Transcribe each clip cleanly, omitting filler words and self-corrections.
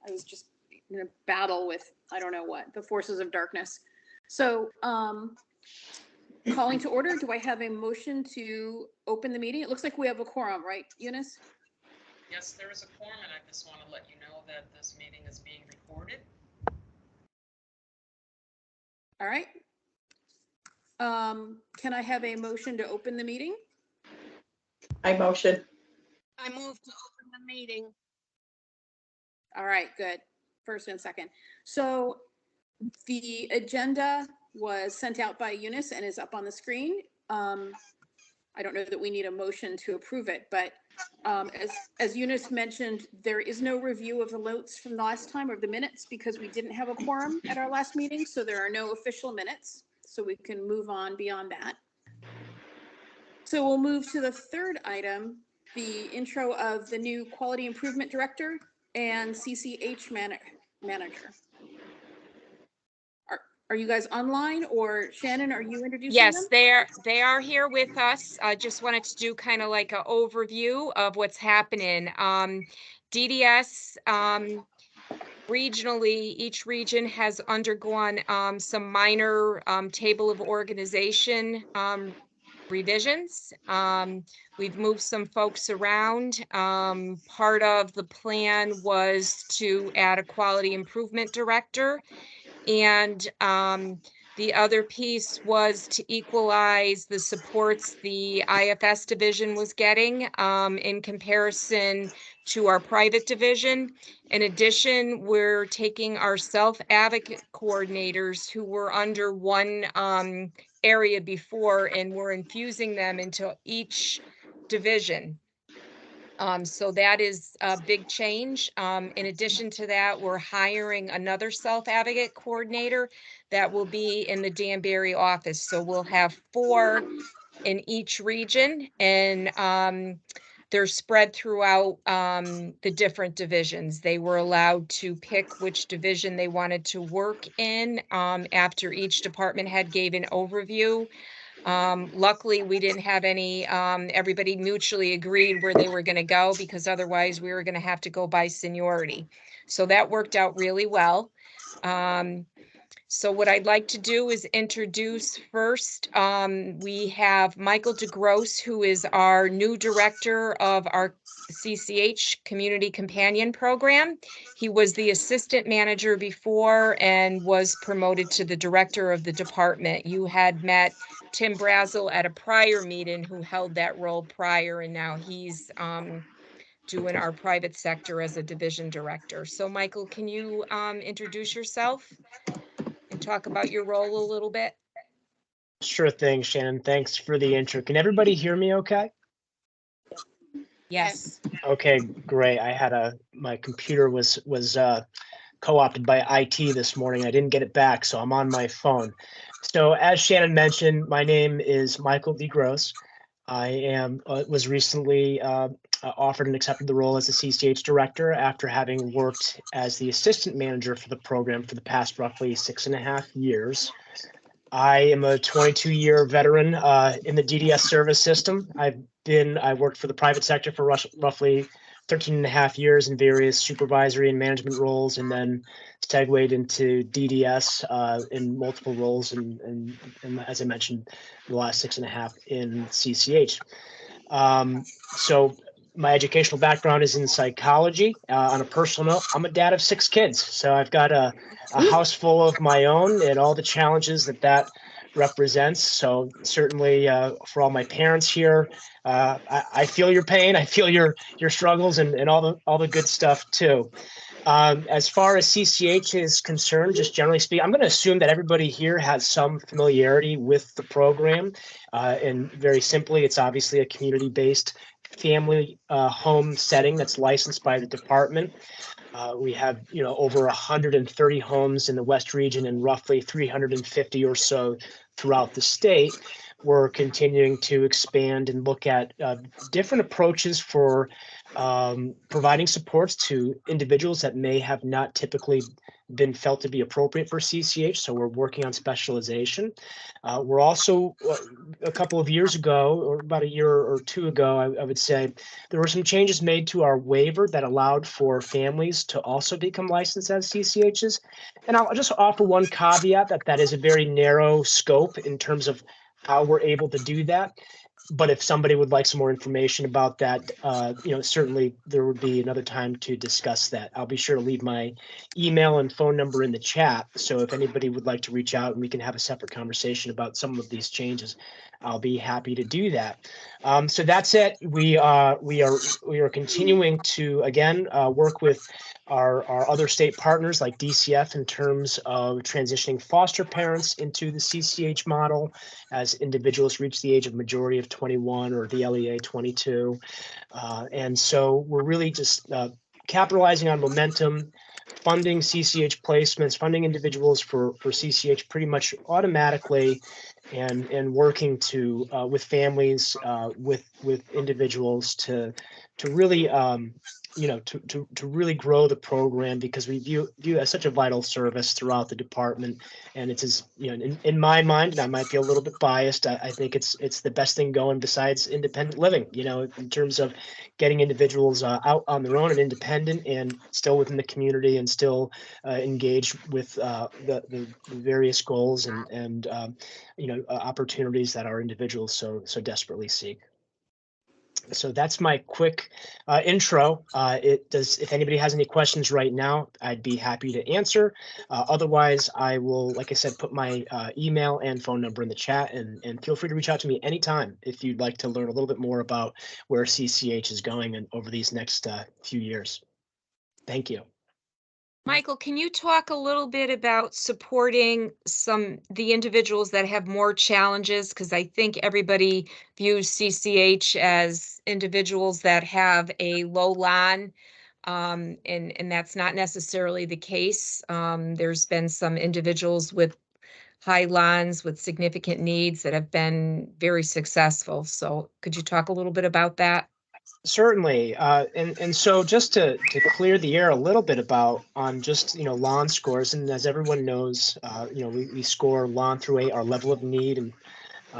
I was just in a battle with, I don't know what, the forces of darkness. So calling to order, do I have a motion to open the meeting? It looks like we have a quorum, right, Eunice? Yes, there is a quorum, and I just want to let you know that this meeting is being recorded. All right. Can I have a motion to open the meeting? I motion. I move to open the meeting. All right, good. First and second. So the agenda was sent out by Eunice and is up on the screen. I don't know that we need a motion to approve it, but as Eunice mentioned, there is no review of the notes from the last time or the minutes because we didn't have a quorum at our last meeting. So there are no official minutes. So we can move on beyond that. So we'll move to the third item, the intro of the new Quality Improvement Director and CCH manager. Are you guys online, or Shannon, are you introducing Yes, them? they are here with us. I just wanted to do kind of like an overview of what's happening. DDS, regionally, each region has undergone some minor table of organization revisions. We've moved some folks around. Part of the plan was to add a quality improvement director, and the other piece was to equalize the supports the IFS division was getting in comparison to our private division. In addition, we're taking our self-advocate coordinators who were under one area before, and we're infusing them into each division. So that is a big change. In addition to that, we're hiring another self-advocate coordinator that will be in the Danbury office. So we'll have 4 in each region, and they're spread throughout the different divisions. They were allowed to pick which division they wanted to work in after each department head gave an overview. Luckily, we didn't have any, everybody mutually agreed where they were going to go, because otherwise we were going to have to go by seniority. So that worked out really well. So what I'd like to do is introduce first, we have Michael DeGrosse, who is our new director of our CCH Community Companion Program. He was the assistant manager before and was promoted to the director of the department. You had met Tim Brazel at a prior meeting, who held that role prior, and now he's doing our private sector as a division director. So Michael, can you introduce yourself and talk about your role a little bit? Sure thing, Shannon. Thanks for the intro. Can everybody hear me okay? Yes. Okay, great. I had my computer was co-opted by IT this morning. I didn't get it back, so I'm on my phone. So as Shannon mentioned, my name is Michael DeGrosse. I was recently offered and accepted the role as the CCH director after having worked as the assistant manager for the program for the past roughly 6.5 years. I am a 22-year veteran in the DDS service system. I worked for the private sector for roughly 13.5 years in various supervisory and management roles, and then segued into DDS in multiple roles, and as I mentioned, the last 6.5 in CCH. So my educational background is in psychology. On a personal note, I'm a dad of 6 kids, so I've got a house full of my own and all the challenges that represents. So certainly for all my parents here, I feel your pain. I feel your struggles and all the good stuff too. As far as CCH is concerned, just generally speaking, I'm going to assume that everybody here has some familiarity with the program. And very simply, it's obviously a community-based family home setting that's licensed by the department. We have, over 130 homes in the West region and roughly 350 or so throughout the state. We're continuing to expand and look at different approaches for providing supports to individuals that may have not typically been felt to be appropriate for CCH. So we're working on specialization. We're also, a couple of years ago, or about a year or two ago, I would say, there were some changes made to our waiver that allowed for families to also become licensed as CCHs. And I'll just offer one caveat that is a very narrow scope in terms of how we're able to do that. But if somebody would like some more information about that, certainly there would be another time to discuss that. I'll be sure to leave my email and phone number in the chat. So if anybody would like to reach out and we can have a separate conversation about some of these changes, I'll be happy to do that. So that's it. We are continuing to, again, work with our other state partners like DCF in terms of transitioning foster parents into the CCH model as individuals reach the age of majority of 21 or the LEA 22. And so we're really just capitalizing on momentum, funding CCH placements, funding individuals for CCH pretty much automatically, and working to with families, with individuals to really to really grow the program, because we view it as such a vital service throughout the department. And it's as, in my mind, and I might be a little bit biased, I think it's the best thing going besides independent living, in terms of getting individuals out on their own and independent and still within the community and still engaged with the various goals and opportunities that our individuals so desperately seek. So that's my quick intro. If anybody has any questions right now, I'd be happy to answer. Otherwise, I will, like I said, put my email and phone number in the chat, and feel free to reach out to me anytime if you'd like to learn a little bit more about where CCH is going and over these next few years. Thank you. Michael, can you talk a little bit about supporting the individuals that have more challenges? Because I think everybody views CCH as individuals that have a low LAN, and that's not necessarily the case. There's been some individuals with high LANs with significant needs that have been very successful. So could you talk a little bit about that? Certainly, and so just to clear the air a little bit on just LAN scores, and as everyone knows, we score LAN through 8. Our level of need and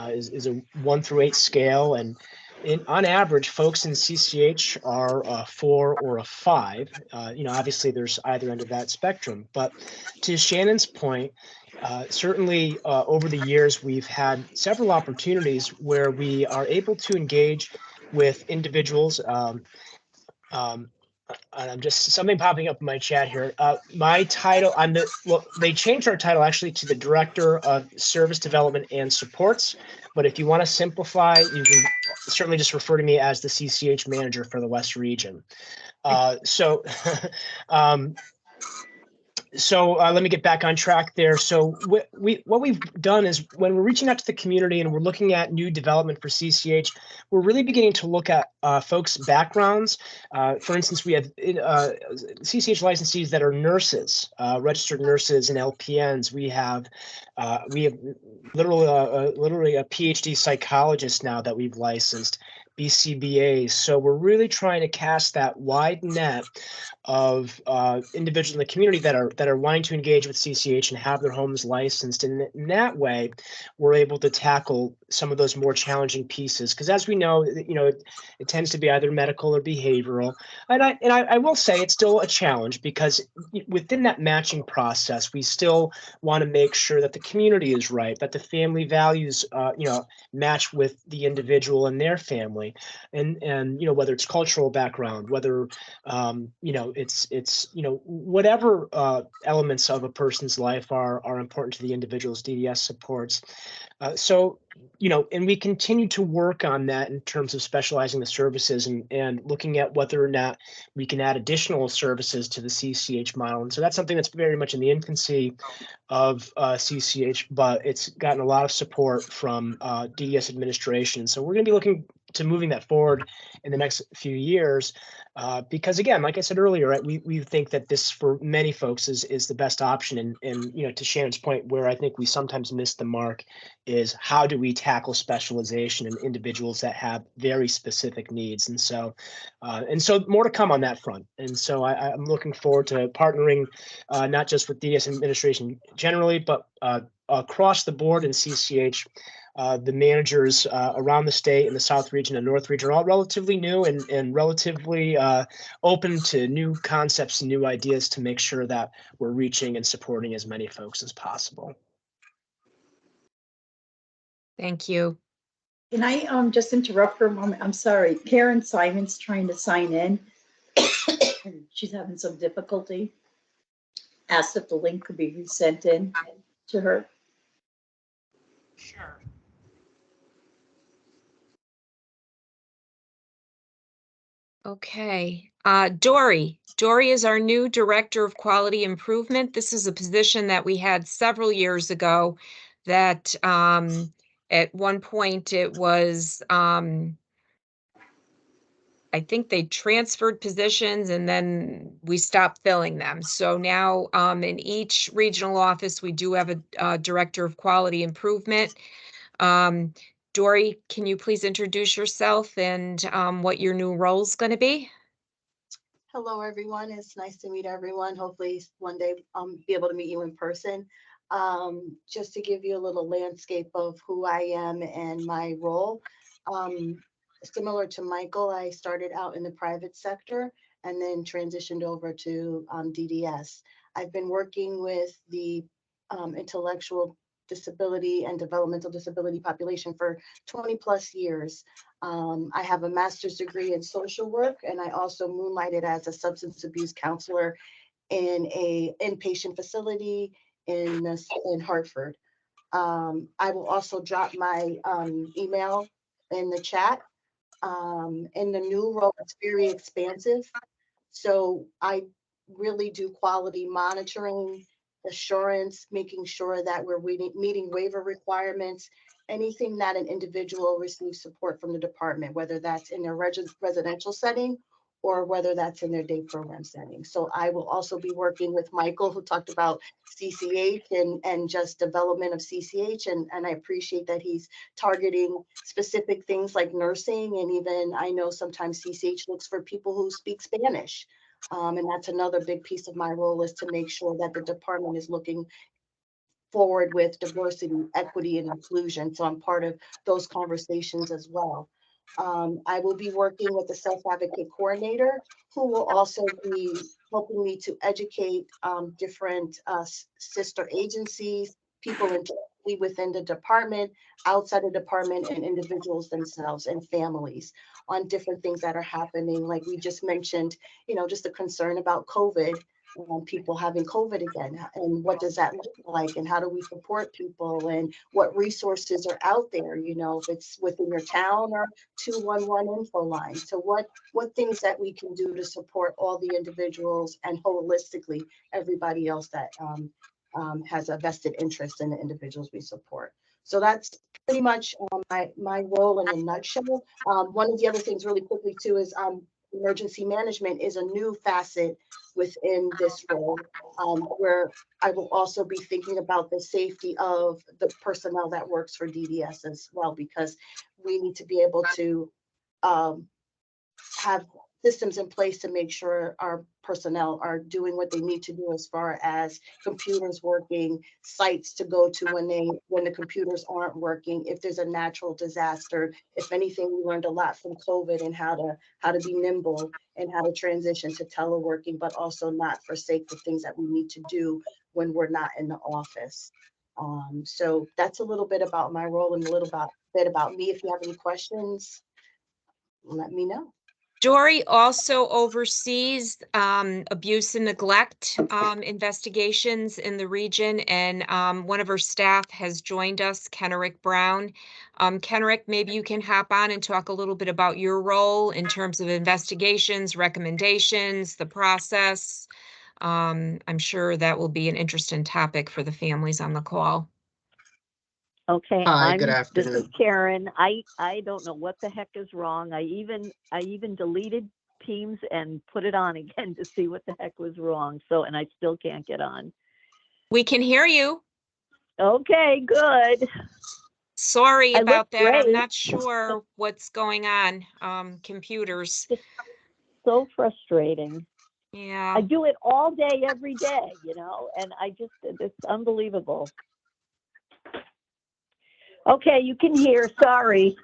is a 1 through 8 scale, and on average, folks in CCH are a 4 or a 5. Obviously there's either end of that spectrum, but to Shannon's point, certainly over the years we've had several opportunities where we are able to engage with individuals. I'm just something popping up in my chat here. My title, they changed our title actually to the Director of Service Development and Supports. But if you want to simplify, you can certainly just refer to me as the CCH Manager for the West Region. So let me get back on track there. So what we've done is, when we're reaching out to the community and we're looking at new development for CCH, we're really beginning to look at folks' backgrounds. For instance, we have CCH licensees that are nurses, registered nurses and LPNs. We have literally a PhD psychologist now that we've licensed, BCBAs. So we're really trying to cast that wide net of individuals in the community that are wanting to engage with CCH and have their homes licensed. And in that way, we're able to tackle some of those more challenging pieces. Because as we know, it tends to be either medical or behavioral. And I will say it's still a challenge, because within that matching process, we still want to make sure that the community is right, that the family values match with the individual and their family, and whether it's cultural background, whether it's whatever elements of a person's life are important to the individual's DDS supports. And we continue to work on that in terms of specializing the services and looking at whether or not we can add additional services to the CCH model. And so that's something that's very much in the infancy of CCH, but it's gotten a lot of support from DDS administration. So we're going to be looking to moving that forward in the next few years. Because again, like I said earlier, right, we think that this for many folks is the best option. And to Shannon's point, where I think we sometimes miss the mark is how do we tackle specialization in individuals that have very specific needs. And so more to come on that front. And so I'm looking forward to partnering not just with DDS administration generally, but across the board in CCH. The managers around the state in the South region and North region are all relatively new and relatively open to new concepts and new ideas to make sure that we're reaching and supporting as many folks as possible. Thank you. Can I just interrupt for a moment? I'm sorry. Karen Simon's trying to sign in. She's having some difficulty. Asked if the link could be resent in to her. Sure. Okay, Dory is our new Director of Quality Improvement. This is a position that we had several years ago that at one point it was, I think they transferred positions and then we stopped filling them. So now in each regional office, we do have a Director of Quality Improvement. Dory, can you please introduce yourself and what your new role is going to be? Hello, everyone. It's nice to meet everyone. Hopefully one day be able to meet you in person. Just to give you a little landscape of who I am and my role. Similar to Michael, I started out in the private sector and then transitioned over to DDS. I've been working with the intellectual disability and developmental disability population for 20 plus years. I have a master's degree in social work, and I also moonlighted as a substance abuse counselor in a inpatient facility in Hartford. I will also drop my email in the chat. In the new role, it's very expansive. So I really do quality monitoring, assurance, making sure that we're meeting waiver requirements, anything that an individual receives support from the department, whether that's in their residential setting or whether that's in their day program setting. So I will also be working with Michael, who talked about CCH and just development of CCH. And I appreciate that he's targeting specific things like nursing. And even I know sometimes CCH looks for people who speak Spanish. And that's another big piece of my role, is to make sure that the department is looking forward with diversity, equity, and inclusion. So I'm part of those conversations as well. I will be working with the self-advocate coordinator, who will also be helping me to educate different sister agencies, people within the department, outside the department, and individuals themselves and families on different things that are happening. Like we just mentioned, just a concern about COVID. People having COVID again, and what does that look like, and how do we support people, and what resources are out there, if it's within your town or 211 info line. So what things that we can do to support all the individuals and holistically everybody else that has a vested interest in the individuals we support. So that's pretty much my role in a nutshell. One of the other things really quickly too is emergency management is a new facet within this role, where I will also be thinking about the safety of the personnel that works for DDS as well, because we need to be able to have systems in place to make sure our personnel are doing what they need to do as far as computers working, sites to go to when the computers aren't working, if there's a natural disaster. If anything, we learned a lot from COVID and how to be nimble and how to transition to teleworking, but also not forsake the things that we need to do when we're not in the office. So that's a little bit about my role and a little bit about me. If you have any questions, let me know. Dory also oversees abuse and neglect investigations in the region, and one of her staff has joined us, Kenrick Brown. Kenrick, maybe you can hop on and talk a little bit about your role in terms of investigations, recommendations, the process. I'm sure that will be an interesting topic for the families on the call. Okay, Hi, good this is afternoon. Karen. I don't know what the heck is wrong. I even deleted Teams and put it on again to see what the heck was wrong. So, and I still can't get on. We can hear you. Okay, good. Sorry I about look that. I'm great. not sure what's going on. Computers. Just so frustrating. Yeah. I do it all day, every day, you know, and it's unbelievable. Okay, you can hear. Sorry.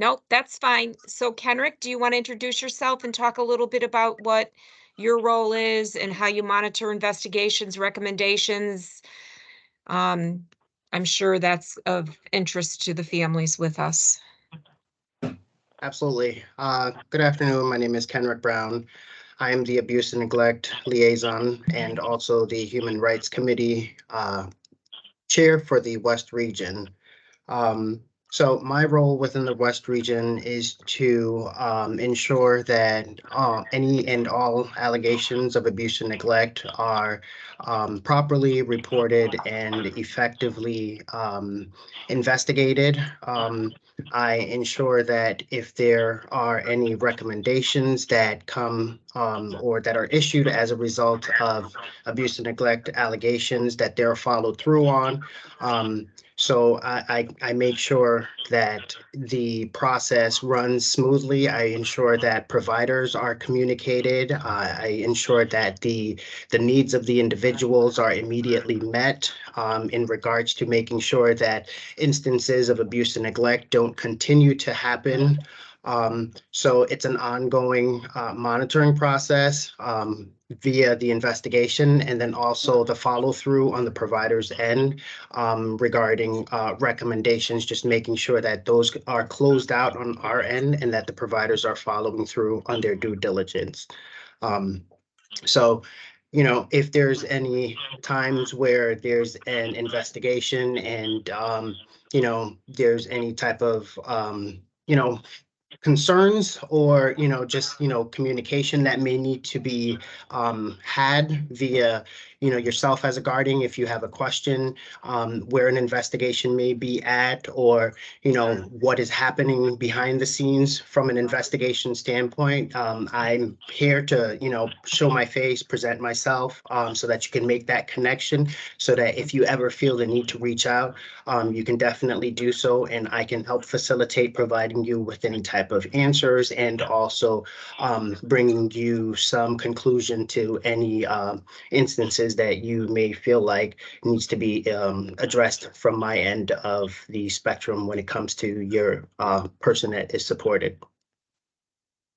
Nope, that's fine. So Kenrick, do you want to introduce yourself and talk a little bit about what your role is and how you monitor investigations, recommendations? I'm sure that's of interest to the families with us. Absolutely. Good afternoon. My name is Kenrick Brown. I am the Abuse and Neglect Liaison and also the Human Rights Committee Chair for the West Region. So my role within the West Region is to ensure that any and all allegations of abuse and neglect are properly reported and effectively investigated. I ensure that if there are any recommendations that come or that are issued as a result of abuse and neglect allegations, that they're followed through on. So I make sure that the process runs smoothly. I ensure that providers are communicated. I ensure that the needs of the individuals are immediately met in regards to making sure that instances of abuse and neglect don't continue to happen. So it's an ongoing monitoring process via the investigation and then also the follow through on the provider's end regarding recommendations, just making sure that those are closed out on our end and that the providers are following through on their due diligence. So, you know, if there's any times where there's an investigation and, you know, there's any type of, you know, concerns or just communication that may need to be had via yourself as a guardian, if you have a question where an investigation may be at, or what is happening behind the scenes from an investigation standpoint. I'm here to show my face, present myself, so that you can make that connection, so that if you ever feel the need to reach out, you can definitely do so, and I can help facilitate providing you with any type of answers, and also bringing you some conclusion to any instances that you may feel like needs to be addressed from my end of the spectrum when it comes to your person that is supported.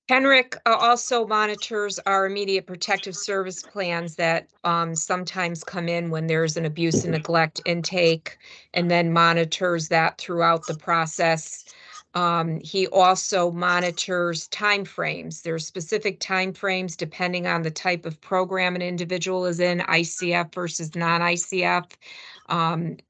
Henrik also monitors our immediate protective service plans that sometimes come in when there's an abuse and neglect intake, and then monitors that throughout the process. He also monitors timeframes. There's specific timeframes depending on the type of program an individual is in, ICF versus non-ICF.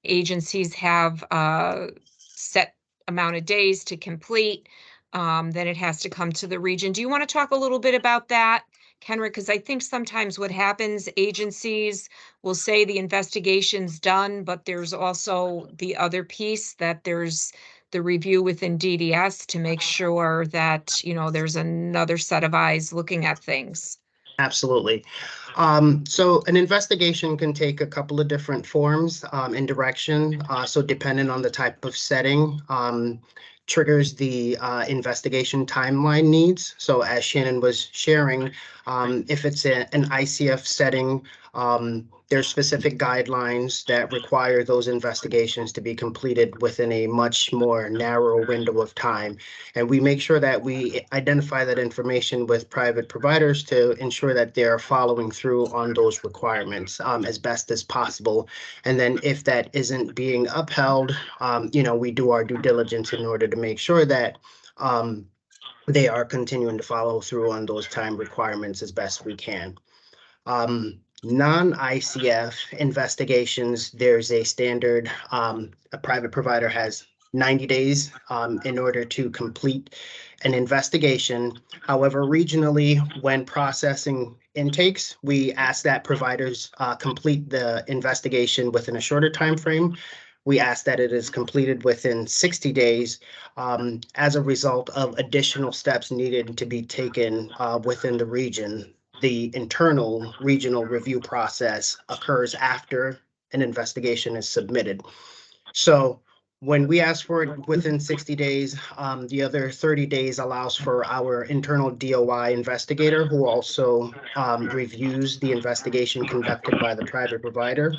Agencies have a set amount of days to complete. Then it has to come to the region. Do you want to talk a little bit about that, Kenrick? Because I think sometimes what happens, agencies will say the investigation's done, but there's also the other piece that there's the review within DDS to make sure that, there's another set of eyes looking at things. Absolutely. So an investigation can take a couple of different forms and direction. So depending on the type of setting, triggers the investigation timeline needs. So as Shannon was sharing, if it's an ICF setting, there's specific guidelines that require those investigations to be completed within a much more narrow window of time. And we make sure that we identify that information with private providers to ensure that they're following through on those requirements as best as possible. And then if that isn't being upheld, we do our due diligence in order to make sure that they are continuing to follow through on those time requirements as best we can. Non-ICF investigations, there's a standard, a private provider has 90 days in order to complete an investigation. However, regionally, when processing intakes, we ask that providers complete the investigation within a shorter time frame. we ask that it is completed within 60 days as a result of additional steps needed to be taken within the region. The internal regional review process occurs after an investigation is submitted. So when we ask for it within 60 days, the other 30 days allows for our internal DOI investigator, who also reviews the investigation conducted by the private provider,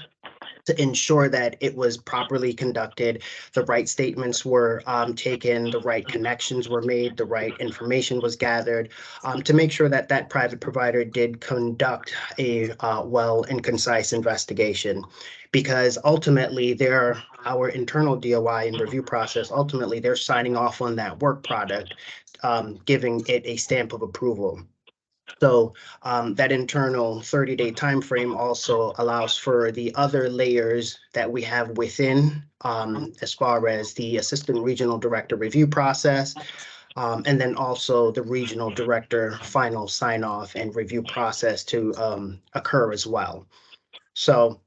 to ensure that it was properly conducted, the right statements were taken, the right connections were made, the right information was gathered, to make sure that that private provider did conduct a well and concise investigation. Because ultimately, our internal DOI and review process, ultimately, they're signing off on that work product, giving it a stamp of approval. So that internal 30-day time frame also allows for the other layers that we have within, as far as the assistant regional director review process, and then also the regional director final sign off and review process to occur as well. So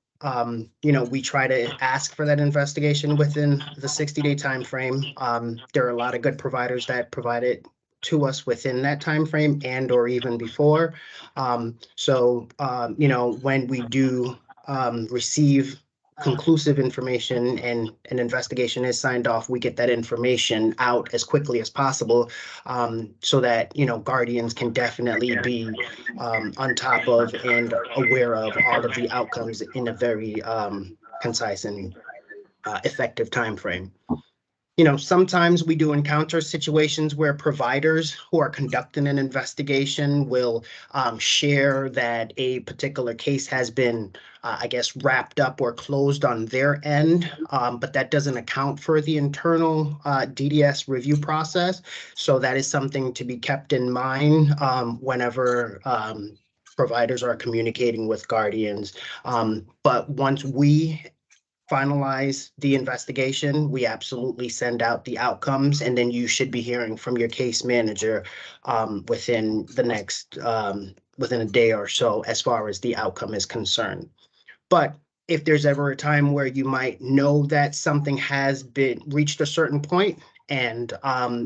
we try to ask for that investigation within the 60-day time frame. There are a lot of good providers that provide it to us within that time frame and or even before. When we do receive conclusive information and an investigation is signed off, we get that information out as quickly as possible, so that guardians can definitely be on top of and aware of all of the outcomes in a very concise and effective time frame. Sometimes we do encounter situations where providers who are conducting an investigation will share that a particular case has been, wrapped up or closed on their end, but that doesn't account for the internal DDS review process. So that is something to be kept in mind whenever providers are communicating with guardians. But once we finalize the investigation, we absolutely send out the outcomes, and then you should be hearing from your case manager within the next within a day or so as far as the outcome is concerned. But if there's ever a time where you might know that something has been reached a certain point and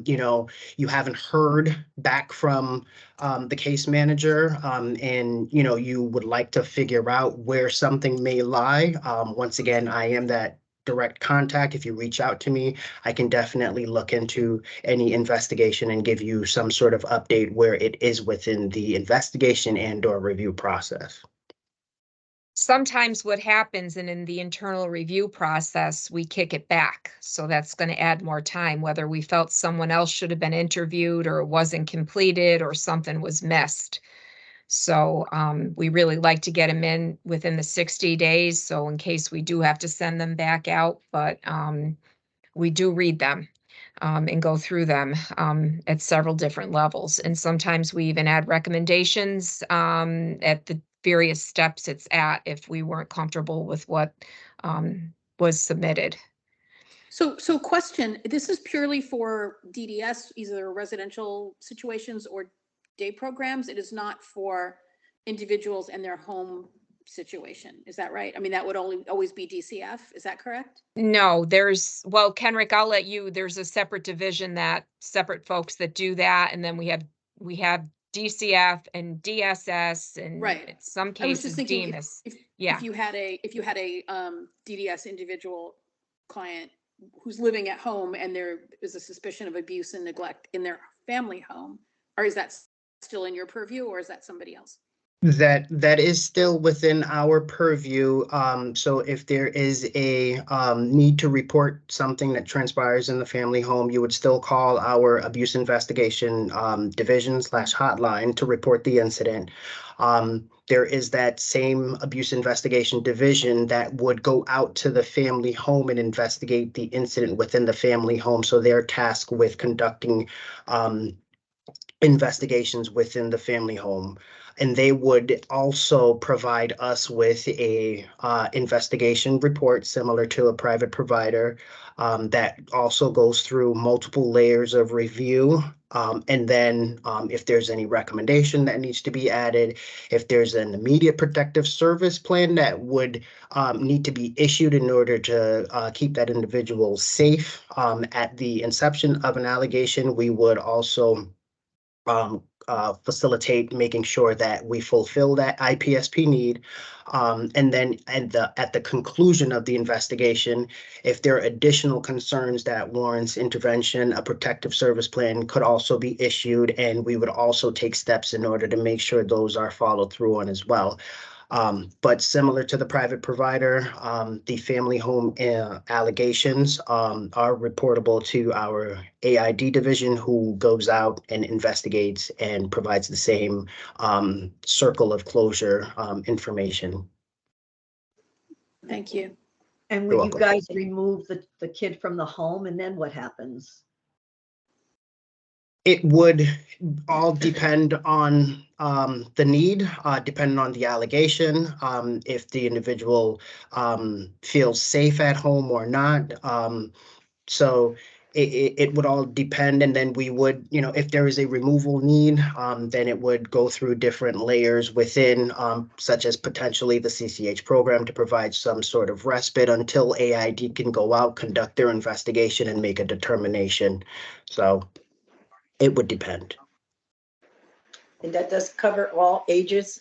you haven't heard back from the case manager, and you would like to figure out where something may lie, once again, I am that direct contact. If you reach out to me, I can definitely look into any investigation and give you some sort of update where it is within the investigation and or review process. Sometimes what happens in the internal review process, we kick it back. So that's going to add more time, whether we felt someone else should have been interviewed or it wasn't completed or something was missed. So we really like to get them in within the 60 days. So in case we do have to send them back out, but we do read them and go through them at several different levels. And sometimes we even add recommendations at the various steps it's at if we weren't comfortable with what was submitted. So question, this is purely for DDS, either residential situations or day programs. It is not for individuals and their home situation. Is that right? I mean, that would always be DCF. Is that correct? No, well, Kenrick, I'll let you, there's a separate division separate folks that do that. And then we have DCF and DSS and Right. in some I was just cases thinking DMS. if you had a DDS individual client who's living at home and there is a suspicion of abuse and neglect in their family home, or is that still in your purview, or is that somebody else? That is still within our purview. So if there is a need to report something that transpires in the family home, you would still call our abuse investigation division / hotline to report the incident. There is that same abuse investigation division that would go out to the family home and investigate the incident within the family home. So they're tasked with conducting investigations within the family home. and they would also provide us with a investigation report similar to a private provider that also goes through multiple layers of review. And then if there's any recommendation that needs to be added, if there's an immediate protective service plan that would need to be issued in order to keep that individual safe at the inception of an allegation, we would also facilitate making sure that we fulfill that IPSP need. And then at the conclusion of the investigation, if there are additional concerns that warrants intervention, a protective service plan could also be issued, and we would also take steps in order to make sure those are followed through on as well. But similar to the private provider, the family home allegations are reportable to our AID division, who goes out and investigates and provides the same circle of closure information. Thank you. And You're when you welcome. guys remove the kid from the home, and then what happens? It would all depend on the need, depending on the allegation, if the individual feels safe at home or not. So it would all depend, and then we would, if there is a removal need, then it would go through different layers within, such as potentially the CCH program to provide some sort of respite until AID can go out, conduct their investigation, and make a determination. So it would depend. And that does cover all ages?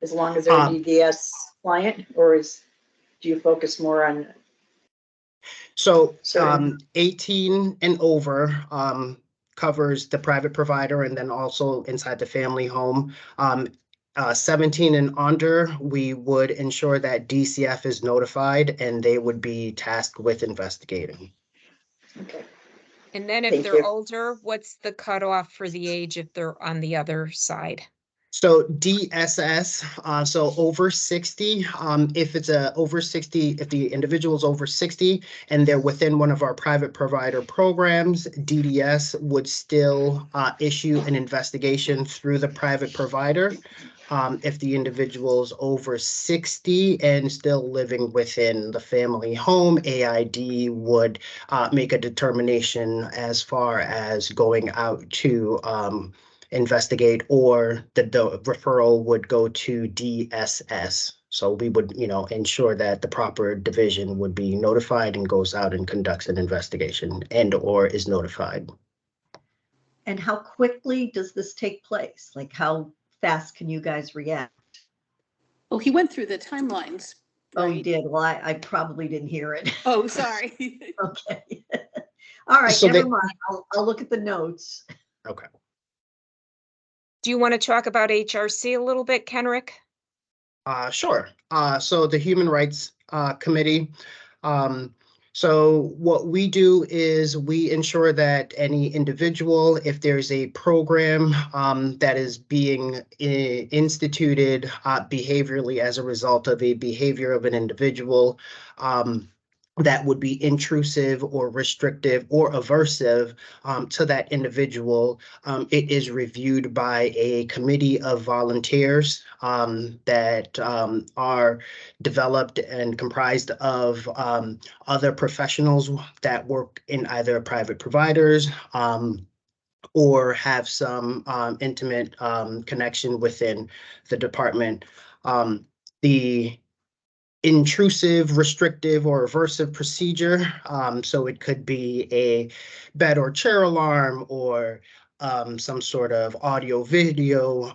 As long as they're a DDS client, or do you focus more on? So Certain- 18 and over covers the private provider, and then also inside the family home. 17 and under, we would ensure that DCF is notified and they would be tasked with investigating. Okay. And then if Thank they're you. older, what's the cutoff for the age if they're on the other side? So DSS, so over 60, if it's over 60, if the individual is over 60 and they're within one of our private provider programs, DDS would still issue an investigation through the private provider. If the individual is over 60 and still living within the family home, AID would make a determination as far as going out to investigate, or the referral would go to DSS. So we would, ensure that the proper division would be notified and goes out and conducts an investigation and or is notified. And how quickly does this take place? Like, how fast can you guys react? Well, he went through the timelines, Oh, you right? did? Well, I probably didn't hear it. Oh, sorry. Okay. All right, So never mind. I'll look at the notes. Okay. Do you want to talk about HRC a little bit, Kenrick? Sure. So the Human Rights Committee. So what we do is we ensure that any individual, if there's a program that is being instituted behaviorally as a result of a behavior of an individual, that would be intrusive or restrictive or aversive to that individual, it is reviewed by a committee of volunteers that are developed and comprised of other professionals that work in either private providers or have some intimate connection within the department. The intrusive, restrictive, or aversive procedure. So it could be a bed or chair alarm, or some sort of audio video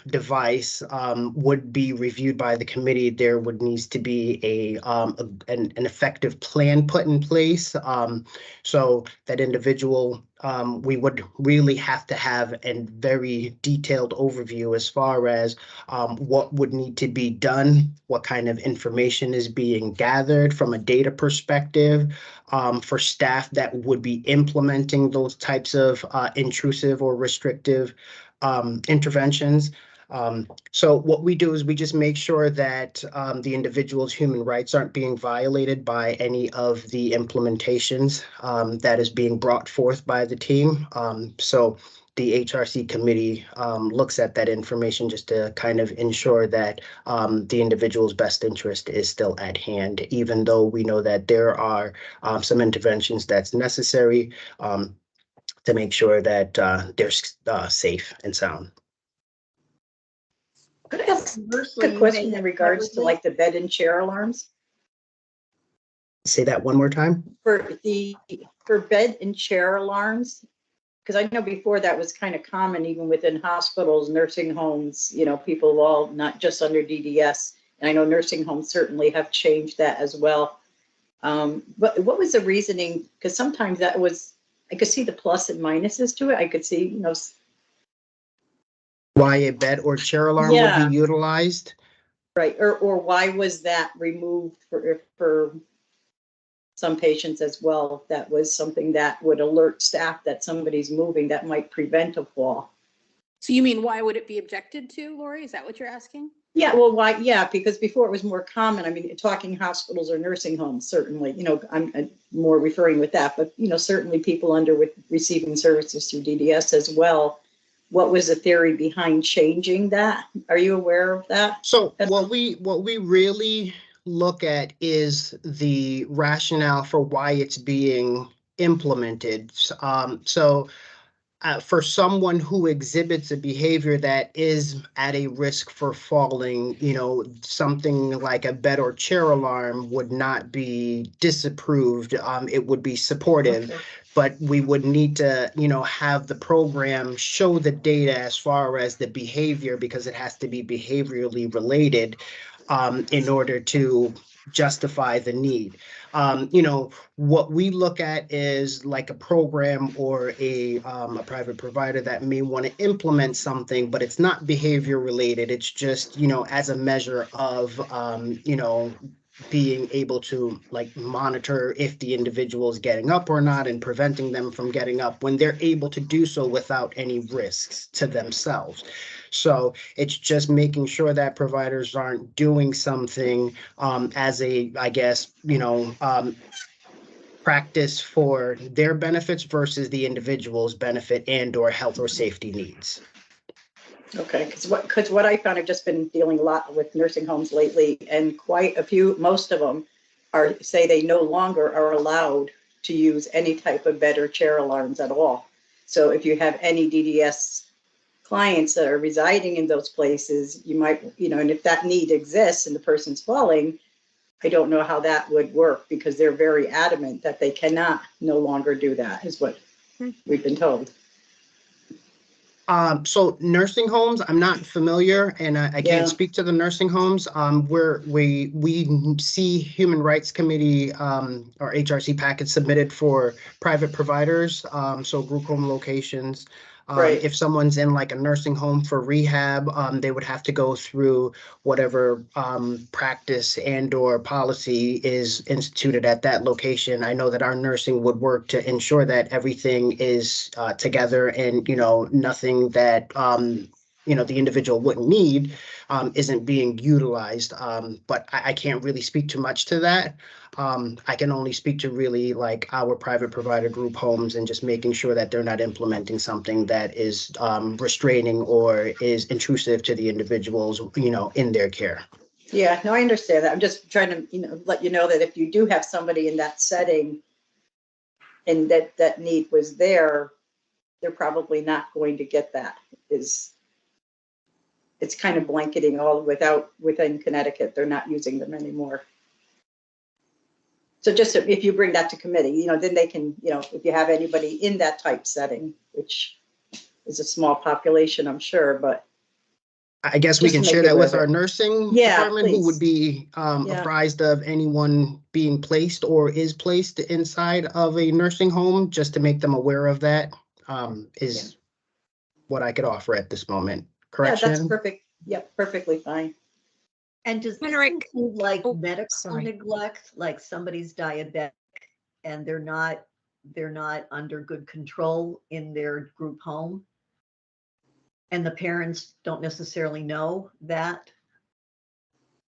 device would be reviewed by the committee. There would needs to be an effective plan put in place. So that individual, we would really have to have a very detailed overview as far as what would need to be done, what kind of information is being gathered from a data perspective, for staff that would be implementing those types of intrusive or restrictive interventions. So what we do is we just make sure that the individual's human rights aren't being violated by any of the implementations that is being brought forth by the team. So the HRC committee looks at that information just to kind of ensure that the individual's best interest is still at hand, even though we know that there are some interventions that's necessary to make sure that they're safe and sound. Could I ask Conversely, a you question may in have regards to covered like the bed and chair alarms? Say that one more time. For bed and chair alarms? Because I know before that was kind of common even within hospitals, nursing homes, you know, people all not just under DDS. And I know nursing homes certainly have changed that as well. But what was the reasoning? Because sometimes that was, I could see the plus and minuses to it. I could see, you know, Why a bed or chair alarm Yeah. would be utilized? right, or why was that removed for some patients as well? If that was something that would alert staff that somebody's moving that might prevent a fall. So you mean, why would it be objected to, Lori? Is that what you're asking? Yeah, well, why? Yeah, because before it was more common. I mean, talking hospitals or nursing homes, certainly, you know, I'm more referring with that, but, you know, certainly people under with receiving services through DDS as well. What was the theory behind changing that? Are you aware of that? So what we really look at is the rationale for why it's being implemented. For someone who exhibits a behavior that is at a risk for falling, you know, something like a bed or chair alarm would not be disapproved. It would be supportive. Okay. But we would need to, you know, have the program show the data as far as the behavior, because it has to be behaviorally related in order to justify the need. You know, what we look at is like a program or a private provider that may want to implement something, but it's not behavior related. It's just, you know, as a measure of, you know, being able to like monitor if the individual is getting up or not and preventing them from getting up when they're able to do so without any risks to themselves. So it's just making sure that providers aren't doing something as a, I guess, you know, practice for their benefits versus the individual's benefit and or health or safety needs. Okay, because what I found, I've just been dealing a lot with nursing homes lately, and quite a few, most of them say they no longer are allowed to use any type of bed or chair alarms at all. So if you have any DDS clients that are residing in those places, you might, you know, and if that need exists and the person's falling, I don't know how that would work, because they're very adamant that they cannot no longer do that, is what we've been told. So nursing homes, I'm not familiar, and I Yeah. can't speak to the nursing homes. Where we see Human Rights Committee or HRC packets submitted for private providers, so group home locations. Right. If someone's in like a nursing home for rehab, they would have to go through whatever practice and or policy is instituted at that location. I know that our nursing would work to ensure that everything is together and, you know, nothing that, you know, the individual wouldn't need isn't being utilized. But I can't really speak too much to that. I can only speak to really like our private provider group homes and just making sure that they're not implementing something that is restraining or is intrusive to the individuals, you know, in their care. Yeah, no, I understand that. I'm just trying to, you know, let you know that if you do have somebody in that setting and that need was there, they're probably not going to get that. It's kind of blanketing all within Connecticut. They're not using them anymore. So just if you bring that to committee, you know, then they can, you know, if you have anybody in that type setting, which is a small population, I'm sure, but I guess we Just to can make share it that with aware. our nursing Yeah, department, who please. would be Yeah. apprised of anyone being placed or is placed inside of a nursing home, just to make them aware of that, is what I could offer at this moment. Correct, yeah, that's Shannon? perfect. Yep, perfectly fine. And does this Henrik. include like Oh, medical sorry. neglect, like somebody's diabetic and they're not under good control in their group home? And the parents don't necessarily know that?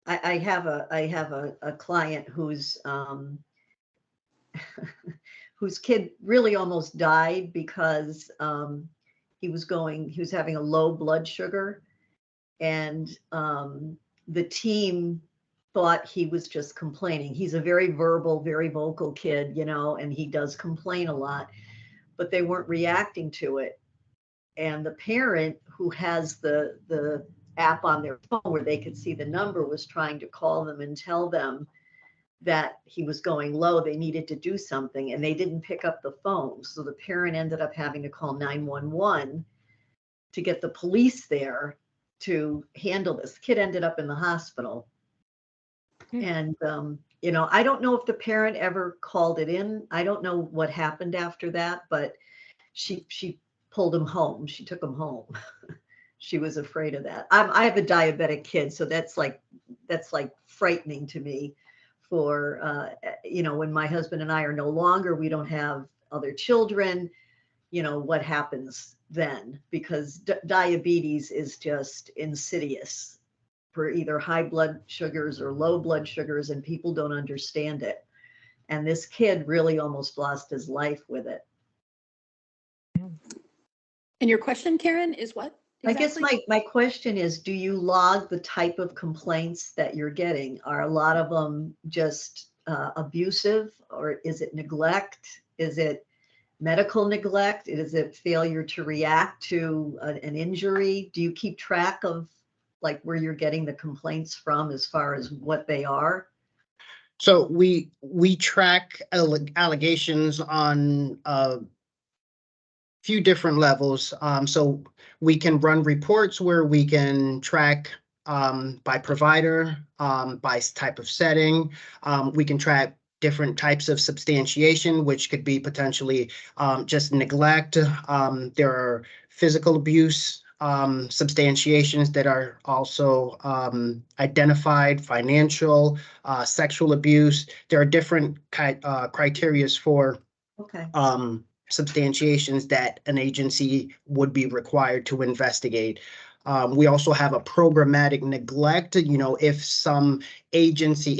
I have a client whose whose kid really almost died because he was having a low blood sugar, and the team thought he was just complaining. He's a very verbal, very vocal kid, you know, and he does complain a lot, but they weren't reacting to it. And the parent who has the app on their phone where they could see the number was trying to call them and tell them that he was going low, they needed to do something, and they didn't pick up the phone. So the parent ended up having to call 911 to get the police there to handle this. The kid ended up in the hospital. And, you know, I don't know if the parent ever called it in. I don't know what happened after that, but she pulled him home. She took him home. She was afraid of that. I have a diabetic kid, so that's like frightening to me. For you know, when my husband and I are no longer, we don't have other children, you know, what happens then? Because diabetes is just insidious for either high blood sugars or low blood sugars, and people don't understand it. And this kid really almost lost his life with it. And your question, Karen, is what? I guess exactly? my question is, do you log the type of complaints that you're getting? Are a lot of them just abusive, or is it neglect? Is it medical neglect? Is it failure to react to an injury? Do you keep track of like where you're getting the complaints from as far as what they are? So we track allegations on few different levels. So we can run reports where we can track by provider, by type of setting. We can track different types of substantiation, which could be potentially just neglect. There are physical abuse substantiations that are also identified, financial, sexual abuse. There are different criteria for Okay. substantiations that an agency would be required to investigate. We also have a programmatic neglect. You know, if an agency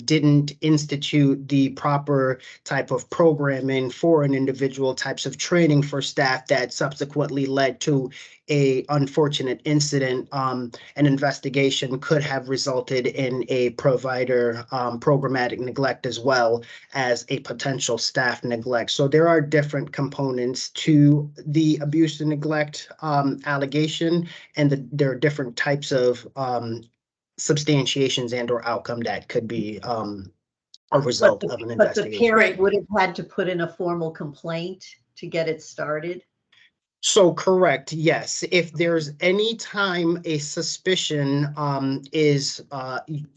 didn't institute the proper type of programming for an individual, types of training for staff that subsequently led to a unfortunate incident, an investigation could have resulted in a provider programmatic neglect as well as a potential staff neglect. So there are different components to the abuse and neglect allegation, and there are different types of substantiations and or outcome that could be a result of an But the investigation. parent would have had to put in a formal complaint to get it started? So correct, yes. If there's any time a suspicion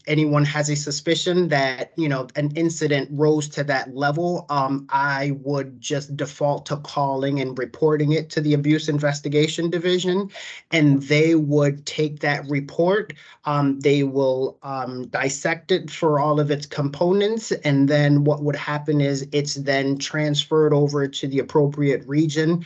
anyone has a suspicion that, you know, an incident rose to that level, I would just default to calling and reporting it to the Abuse Investigation Division, and they would take that report. They will dissect it for all of its components, and then what would happen is it's then transferred over to the appropriate region.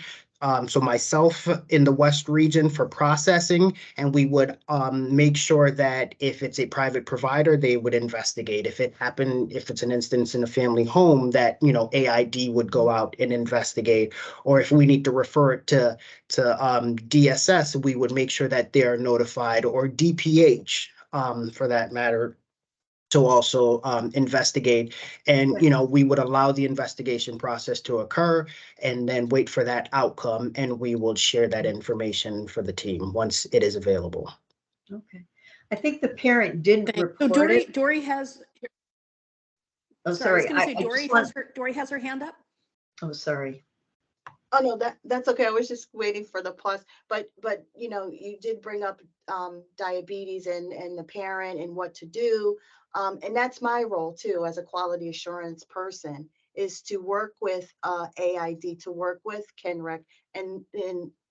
So myself in the West region for processing, and we would make sure that if it's a private provider, they would investigate. If it's an instance in a family home, that, you know, AID would go out and investigate. Or if we need to refer it to DSS, we would make sure that they're notified, or DPH for that matter, to also investigate. And, you know, we would allow the investigation process to occur and then wait for that outcome. And we will share that information for the team once it is available. Okay. I think the parent didn't So report it. Dory has, Oh, sorry, I was sorry. gonna say I Dory just want, has Dory has her hand up. oh, sorry. Oh, no, that's okay. I was just waiting for the pause, but you know, you did bring up diabetes and the parent and what to do. And that's my role too, as a quality assurance person, is to work with AID, to work with KENREC, and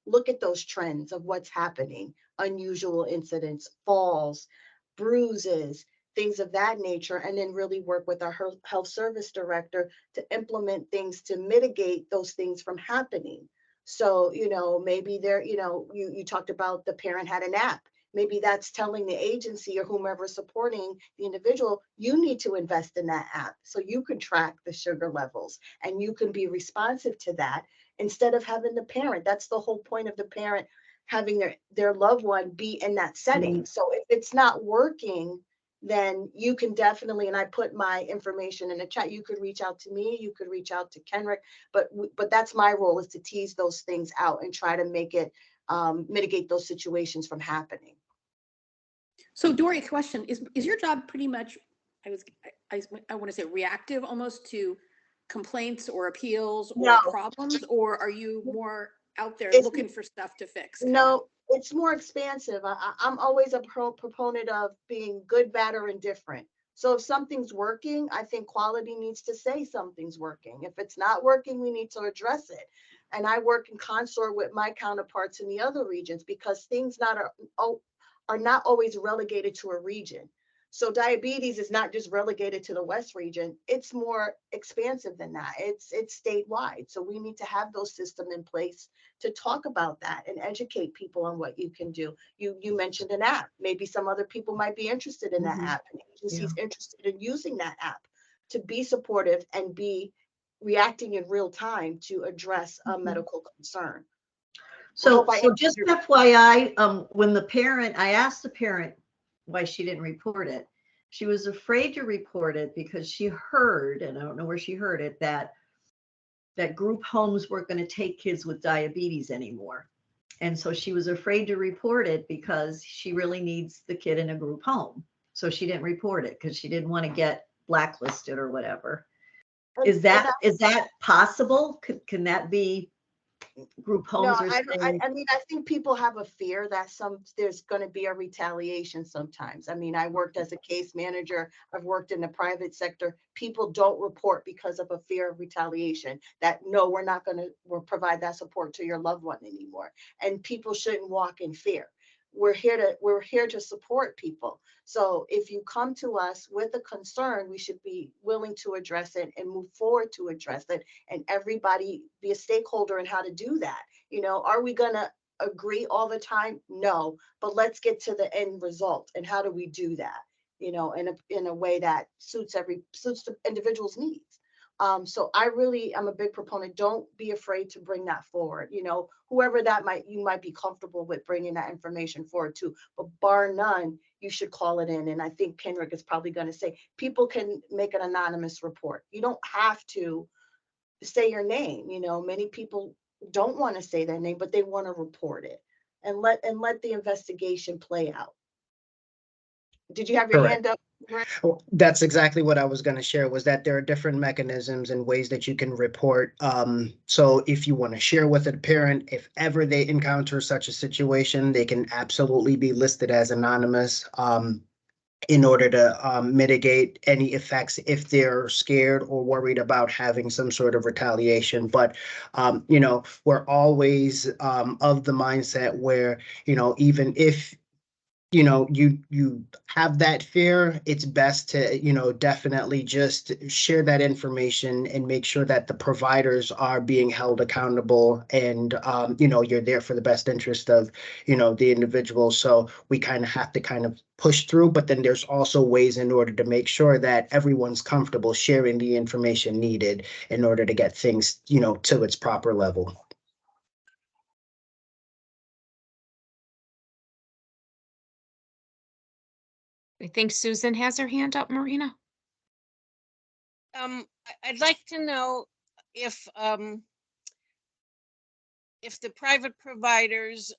look at those trends of what's happening, unusual incidents, falls, bruises, things of that nature, and then really work with our health service director to implement things to mitigate those things from happening. So, you know, maybe there, you know, you talked about the parent had an app. Maybe that's telling the agency or whomever supporting the individual, you need to invest in that app so you can track the sugar levels and you can be responsive to that. instead of having the parent. That's the whole point of the parent having their loved one be in that setting. So if it's not working, then you can definitely, and I put my information in the chat, you could reach out to me, you could reach out to Kenrick, but that's my role, is to tease those things out and try to make it, mitigate those situations from happening. So Dory, question, is your job pretty much, I want to say reactive almost to complaints or appeals or No. problems, or are you more out there It's- looking for stuff to fix? No, it's more expansive. I'm always a proponent of being good, bad, or indifferent. So if something's working, I think quality needs to say something's working. If it's not working, we need to address it. And I work in consort with my counterparts in the other regions, because things are not always relegated to a region. So diabetes is not just relegated to the West region. It's more expansive than that. It's statewide. So we need to have those systems in place to talk about that and educate people on what you can do. You mentioned an app. Maybe some other people might be interested in that app, and agencies interested in using that app to be supportive and be reacting in real time to address a medical concern. So just FYI, when I asked the parent why she didn't report it, she was afraid to report it because she heard, and I don't know where she heard it, that group homes weren't going to take kids with diabetes anymore. And so she was afraid to report it because she really needs the kid in a group home. So she didn't report it because she didn't want to get blacklisted or whatever. Is that possible? Can that be group homes? No, I mean, I think people have a fear that there's going to be a retaliation sometimes. I mean, I worked as a case manager. I've worked in the private sector. People don't report because of a fear of retaliation, that no, we're not going to provide that support to your loved one anymore. And people shouldn't walk in fear. We're here to support people. So if you come to us with a concern, we should be willing to address it and move forward to address it, and everybody be a stakeholder in how to do that. You know, are we going to agree all the time? No, but let's get to the end result. And how do we do that? You know, in a way that suits the individual's needs. So I'm a big proponent. Don't be afraid to bring that forward. You know, whoever you might be comfortable with bringing that information forward to, but bar none, you should call it in. And I think Kenrick is probably going to say people can make an anonymous report. You don't have to say your name. You know, many people don't want to say their name, but they want to report it, and let the investigation play out. Did you have your hand up? Well, that's exactly what I was going to share, was that there are different mechanisms and ways that you can report. So if you want to share with a parent, if ever they encounter such a situation, they can absolutely be listed as anonymous in order to mitigate any effects if they're scared or worried about having some sort of retaliation. But, you know, we're always of the mindset where, you know, even if you have that fear, it's best to, definitely just share that information and make sure that the providers are being held accountable, and, you're there for the best interest of, the individual. So we kind of have to push through, but then there's also ways in order to make sure that everyone's comfortable sharing the information needed in order to get things, to its proper level. I think Susan has her hand up, Marina. I'd like to know if the private providers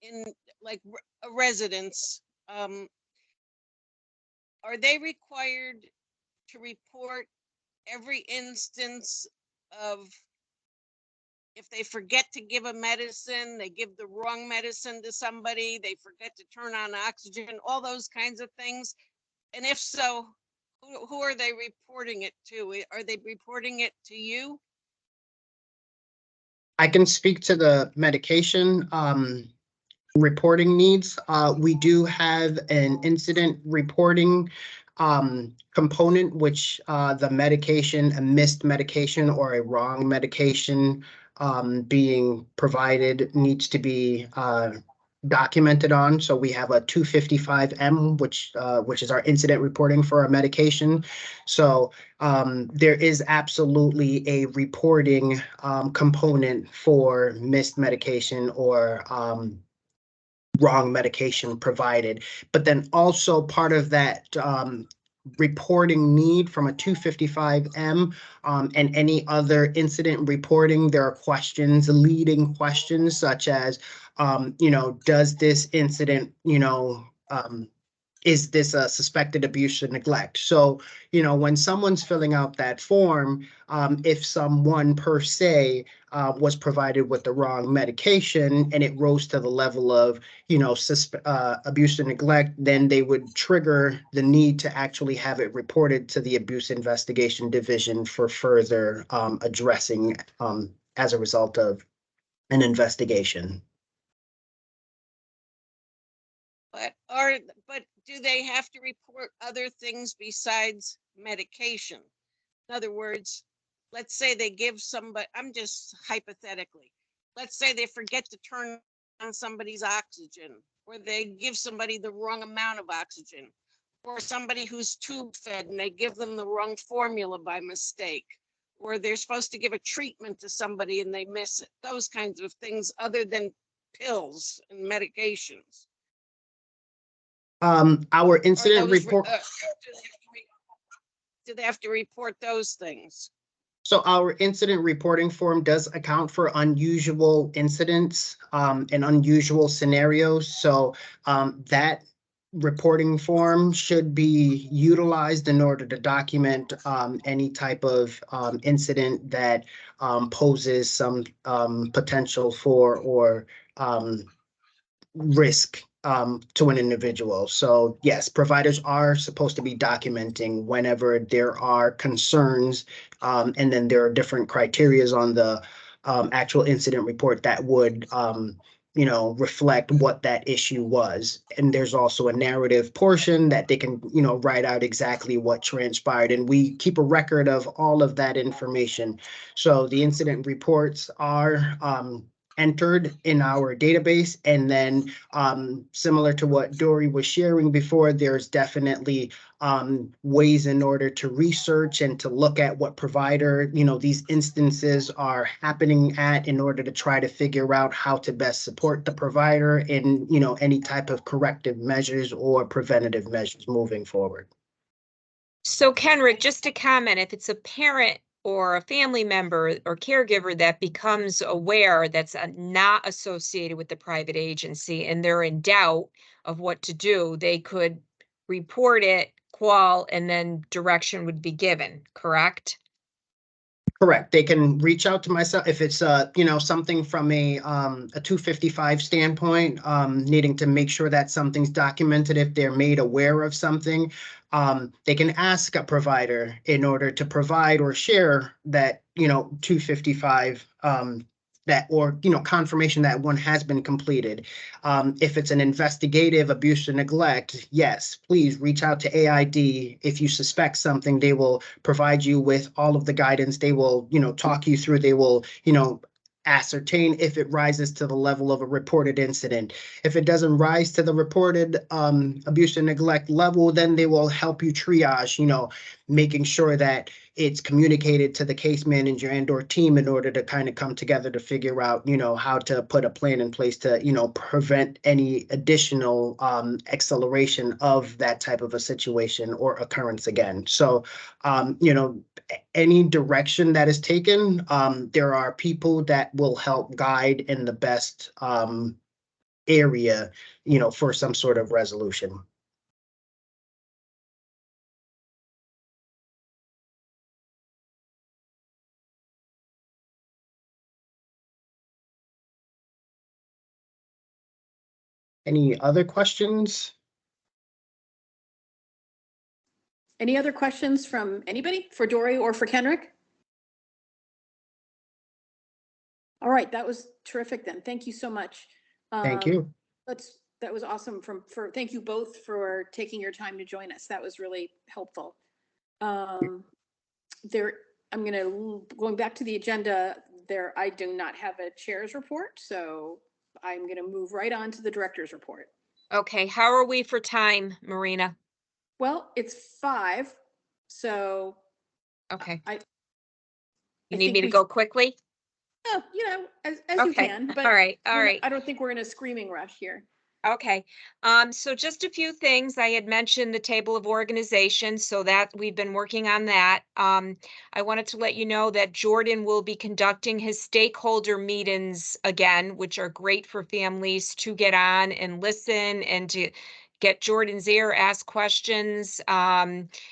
in like residents, are they required to report every instance of if they forget to give a medicine, they give the wrong medicine to somebody, they forget to turn on oxygen, all those kinds of things? And if so, who are they reporting it to? Are they reporting it to you? I can speak to the medication reporting needs. We do have an incident reporting component, which the medication, a missed medication or a wrong medication being provided, needs to be documented on. So we have a 255M, which is our incident reporting for our medication. So there is absolutely a reporting component for missed medication or wrong medication provided. But then also part of that reporting need from a 255M and any other incident reporting, there are questions, leading questions such as, does this incident, is this a suspected abuse or neglect? So, when someone's filling out that form, if someone per se was provided with the wrong medication and it rose to the level of, abuse or neglect, then they would trigger the need to actually have it reported to the Abuse Investigation Division for further addressing as a result of an investigation. But do they have to report other things besides medication? In other words, let's say they give somebody, I'm just hypothetically, let's say they forget to turn on somebody's oxygen, or they give somebody the wrong amount of oxygen, or somebody who's tube fed and they give them the wrong formula by mistake, or they're supposed to give a treatment to somebody and they miss it. Those kinds of things other than pills and medications. Our incident Those, report. do they have to report those things? So our incident reporting form does account for unusual incidents and unusual scenarios. So that reporting form should be utilized in order to document any type of incident that poses some potential for or risk to an individual. So yes, providers are supposed to be documenting whenever there are concerns, and then there are different criterias on the actual incident report that would reflect what that issue was. And there's also a narrative portion that they can write out exactly what transpired, and we keep a record of all of that information. So the incident reports are entered in our database. And then similar to what Dory was sharing before, there's definitely ways in order to research and to look at what provider, these instances are happening at in order to try to figure out how to best support the provider in, any type of corrective measures or preventative measures moving forward. So Kenrick, just to comment, if it's a parent or a family member or caregiver that becomes aware that's not associated with the private agency and they're in doubt of what to do, they could report it, call, and then direction would be given, correct? Correct. They can reach out to myself if it's something from a 255 standpoint, needing to make sure that something's documented. If they're made aware of something, they can ask a provider in order to provide or share that 255 that or confirmation that one has been completed. If it's an investigative abuse or neglect, yes, please reach out to AID. If you suspect something, they will provide you with all of the guidance. They will talk you through. They will ascertain if it rises to the level of a reported incident. If it doesn't rise to the reported abuse and neglect level, then they will help you triage, making sure that it's communicated to the case manager and or team in order to kind of come together to figure out, how to put a plan in place to, prevent any additional acceleration of that type of a situation or occurrence again. So, any direction that is taken, there are people that will help guide in the best area, for some sort of resolution. Any other questions? Any other questions from anybody for Dory or for Kenrick? All right, that was terrific then. Thank you so much. Thank you. That was awesome thank you both for taking your time to join us. That was really helpful. I'm going back to the agenda there. I do not have a chair's report, so I'm going to move right on to the director's report. Okay, how are we for time, Marina? Well, it's 5, so Okay, I you I need think me to we go quickly? as you Okay, can, all but right, all we're not- right. I don't think we're in a screaming rush here. Okay, so just a few things. I had mentioned the table of organization, so that we've been working on that. I wanted to let you know that Jordan will be conducting his stakeholder meetings again, which are great for families to get on and listen and to get Jordan's ear, ask questions.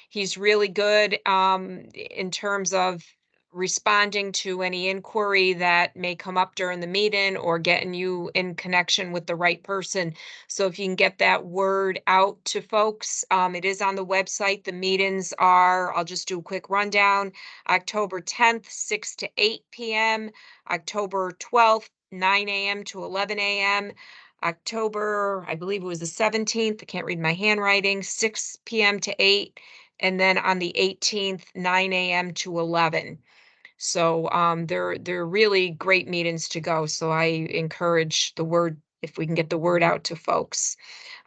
He's really good in terms of responding to any inquiry that may come up during the meeting or getting you in connection with the right person. So if you can get that word out to folks, it is on the website. The meetings are, I'll just do a quick rundown, October 10th, 6 to 8 p.m., October 12th, 9 a.m. to 11 a.m., October, I believe it was the 17th, I can't read my handwriting, 6 p.m. to 8, and then on the 18th, 9 a.m. to 11. So they're really great meetings to go. So I encourage the word, if we can get the word out to folks.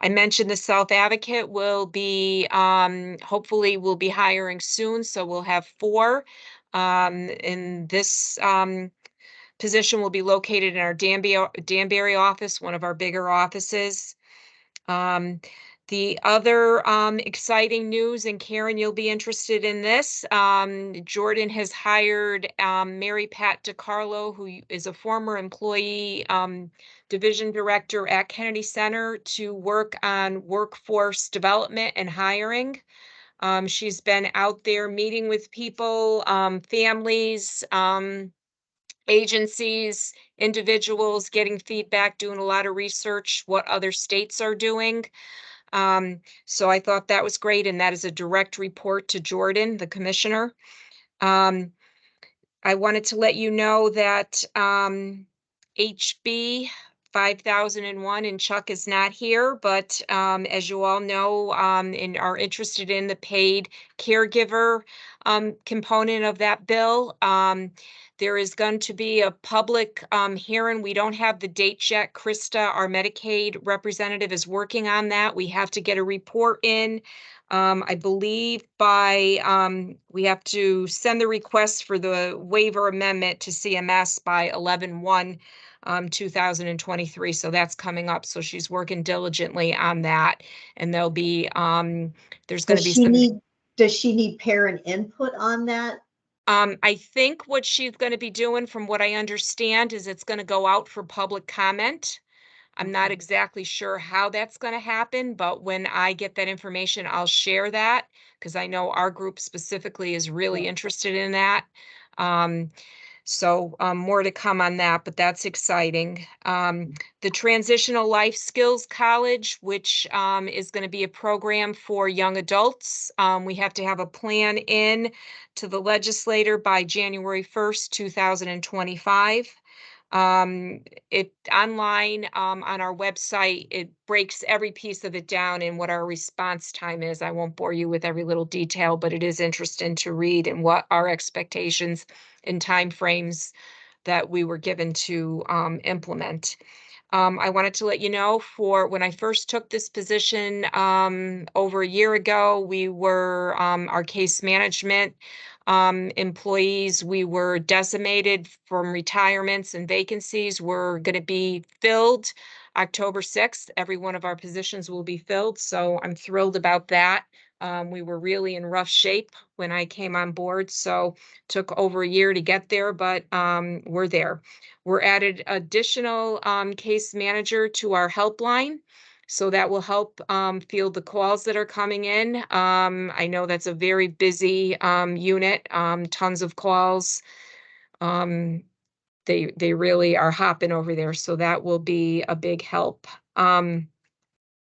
I mentioned the Self Advocate will be hopefully we'll be hiring soon. So we'll have 4. In this position will be located in our Danbury office, one of our bigger offices. Um, the other exciting news, and Karen, you'll be interested in this. Jordan has hired Mary Pat DiCarlo, who is a former employee division director at Kennedy Center, to work on workforce development and hiring. She's been out there meeting with people, families, agencies, individuals, getting feedback, doing a lot of research, what other states are doing. So I thought that was great, and that is a direct report to Jordan, the commissioner. I wanted to let you know that HB 5001, and Chuck is not here, but as you all know, and are interested in the paid caregiver component of that bill, there is going to be a public hearing. We don't have the date yet. Krista, our Medicaid representative, is working on that. We have to get a report in. I believe we have to send the request for the waiver amendment to CMS by 11/1, 2023. So that's coming up. So she's working diligently on that. And there'll be, there's going to be some. Does she need parent input on that? I think what she's going to be doing, from what I understand, is it's going to go out for public comment. I'm not Okay. exactly sure how that's going to happen, but when I get that information, I'll share that, because I know our group specifically is really Yeah. interested in that. So more to come on that, but that's exciting. The Transitional Life Skills College, which is going to be a program for young adults. We have to have a plan in to the legislator by January 1st, 2025. It online on our website, it breaks every piece of it down and what our response time is. I won't bore you with every little detail, but it is interesting to read and what our expectations and timeframes that we were given to implement. I wanted to let you know, for when I first took this position over a year ago, we were our case management employees, we were decimated from retirements, and vacancies were going to be filled October 6th. Every one of our positions will be filled. So I'm thrilled about that. We were really in rough shape when I came on board. So took over a year to get there, but we're there. We're added additional case manager to our helpline. So that will help field the calls that are coming in. I know that's a very busy unit, tons of calls. They really are hopping over there. So that will be a big help.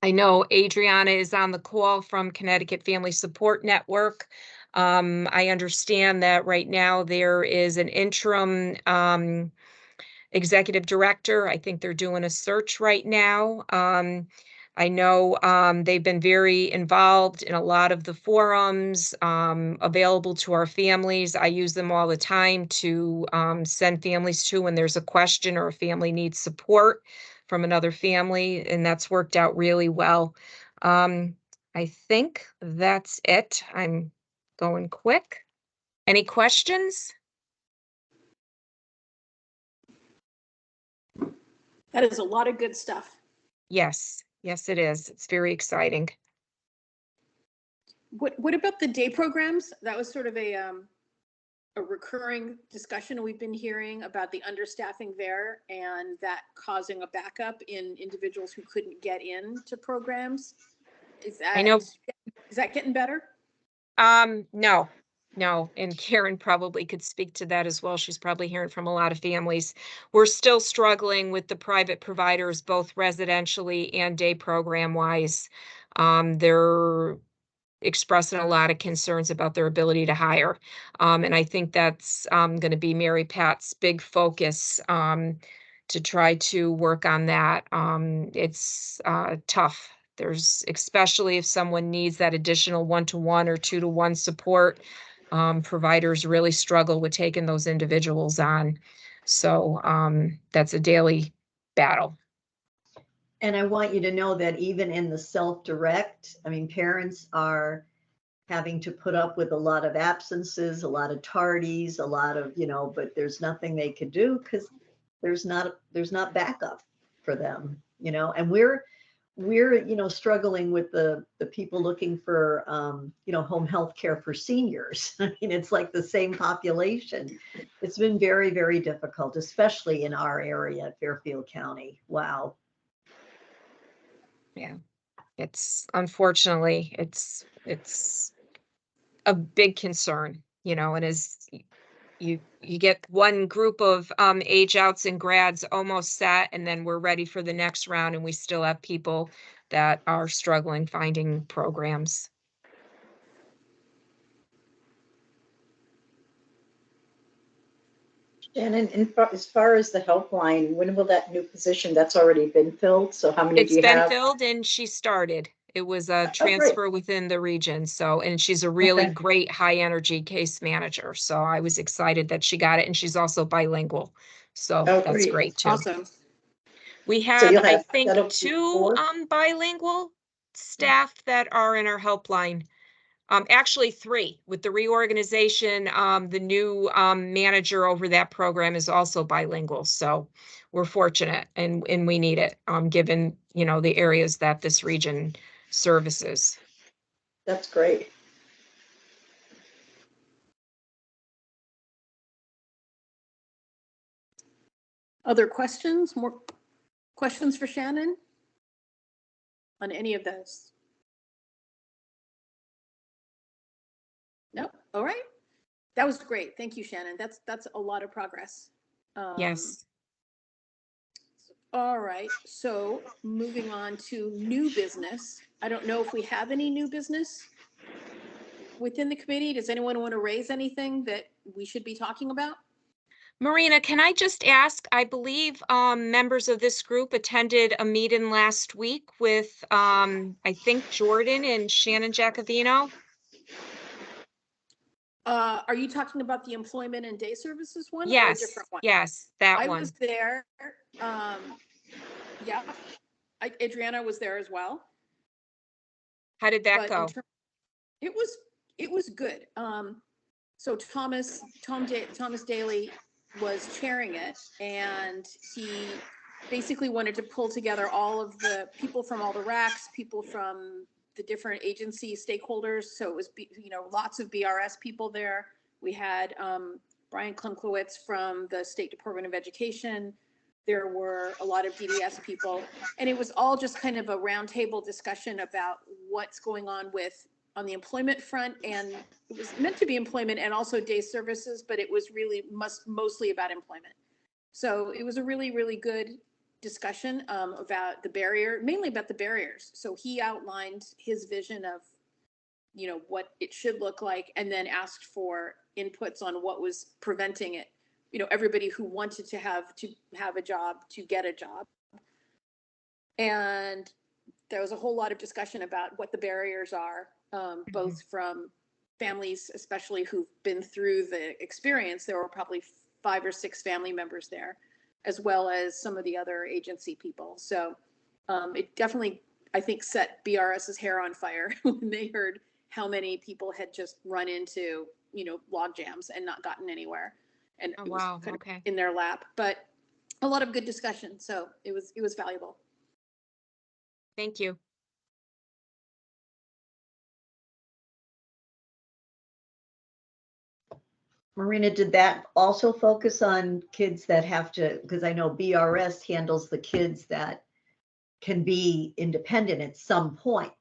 I know Adriana is on the call from Connecticut Family Support Network. I understand that right now there is an interim executive director. I think they're doing a search right now. I know they've been very involved in a lot of the forums available to our families. I use them all the time to send families to when there's a question or a family needs support from another family, and that's worked out really well. I think that's it. I'm going quick. Any questions? That is a lot of good stuff. Yes, yes, it is. It's very exciting. What about the day programs? That was sort of a recurring discussion we've been hearing about the understaffing there and that causing a backup in individuals who couldn't get into programs. I know. Is that getting better? No, and Karen probably could speak to that as well. She's probably hearing from a lot of families. We're still struggling with the private providers, both residentially and day program wise. They're expressing a lot of concerns about their ability to hire. And I think that's going to be Mary Pat's big focus to try to work on that. It's tough. There's, especially if someone needs that additional 1-to-1 or 2-to-1 support, providers really struggle with taking those individuals on. So that's a daily battle. And I want you to know that even in the self-direct, I mean, parents are having to put up with a lot of absences, a lot of tardies, a lot of, but there's nothing they could do because there's not backup for them, and we're struggling with the people looking for, home health care for seniors. I mean, it's like the same population. It's been very, very difficult, especially in our area, Fairfield County. Wow. Yeah, it's unfortunately, it's a big concern, and as you get one group of age outs and grads almost set, and then we're ready for the next round, and we still have people that are struggling finding programs. Shannon, as far as the helpline, when will that new position, that's already been filled? So how many do It's you been have? filled and she started. It was a great. transfer within the region. So, and she's a really Okay. great high energy case manager. So I was excited that she got it, and she's also bilingual. So that's great too. Awesome. We So have, you'll I have, think, that'll be 2 4? bilingual staff that are in our helpline. Actually 3 with the reorganization. The new manager over that program is also bilingual. So we're fortunate and we need it, given, the areas that this region services. That's great. Other questions? More questions for Shannon on any of those? No? All right. That was great. Thank you, Shannon. That's a lot of progress. Yes. All right. So moving on to new business. I don't know if we have any new business within the committee. Does anyone want to raise anything that we should be talking about? Marina, can I just ask, I believe members of this group attended a meeting last week with, I think, Jordan and Shannon Jacovino. Are you talking about the employment and day services one or a Yes, different one? yes, that I one. was there. Yeah, Adriana was there as well. How did that But go? it was good. So Thomas Daly was chairing it, and he basically wanted to pull together all of the people from all the racks, people from the different agency stakeholders. So it was, lots of BRS people there. We had Brian Klimkowitz from the State Department of Education. There were a lot of DDS people, and it was all just kind of a roundtable discussion about what's going on on the employment front, and it was meant to be employment and also day services, but it was really mostly about employment. So it was a really, really good discussion about mainly about the barriers. So he outlined his vision of, what it should look like, and then asked for inputs on what was preventing it. Everybody who wanted to have a job to get a job. And there was a whole lot of discussion about what the barriers are, both from families, especially who've been through the experience. There were probably 5 or 6 family members there. as well as some of the other agency people. So it definitely, I think, set BRS's hair on fire when they heard how many people had just run into, log jams and not gotten anywhere. And Oh, it was wow. kind of Okay. in their lap, but a lot of good discussion. So it was valuable. Thank you. Marina, did that also focus on kids that have to, because I know BRS handles the kids that can be independent at some point,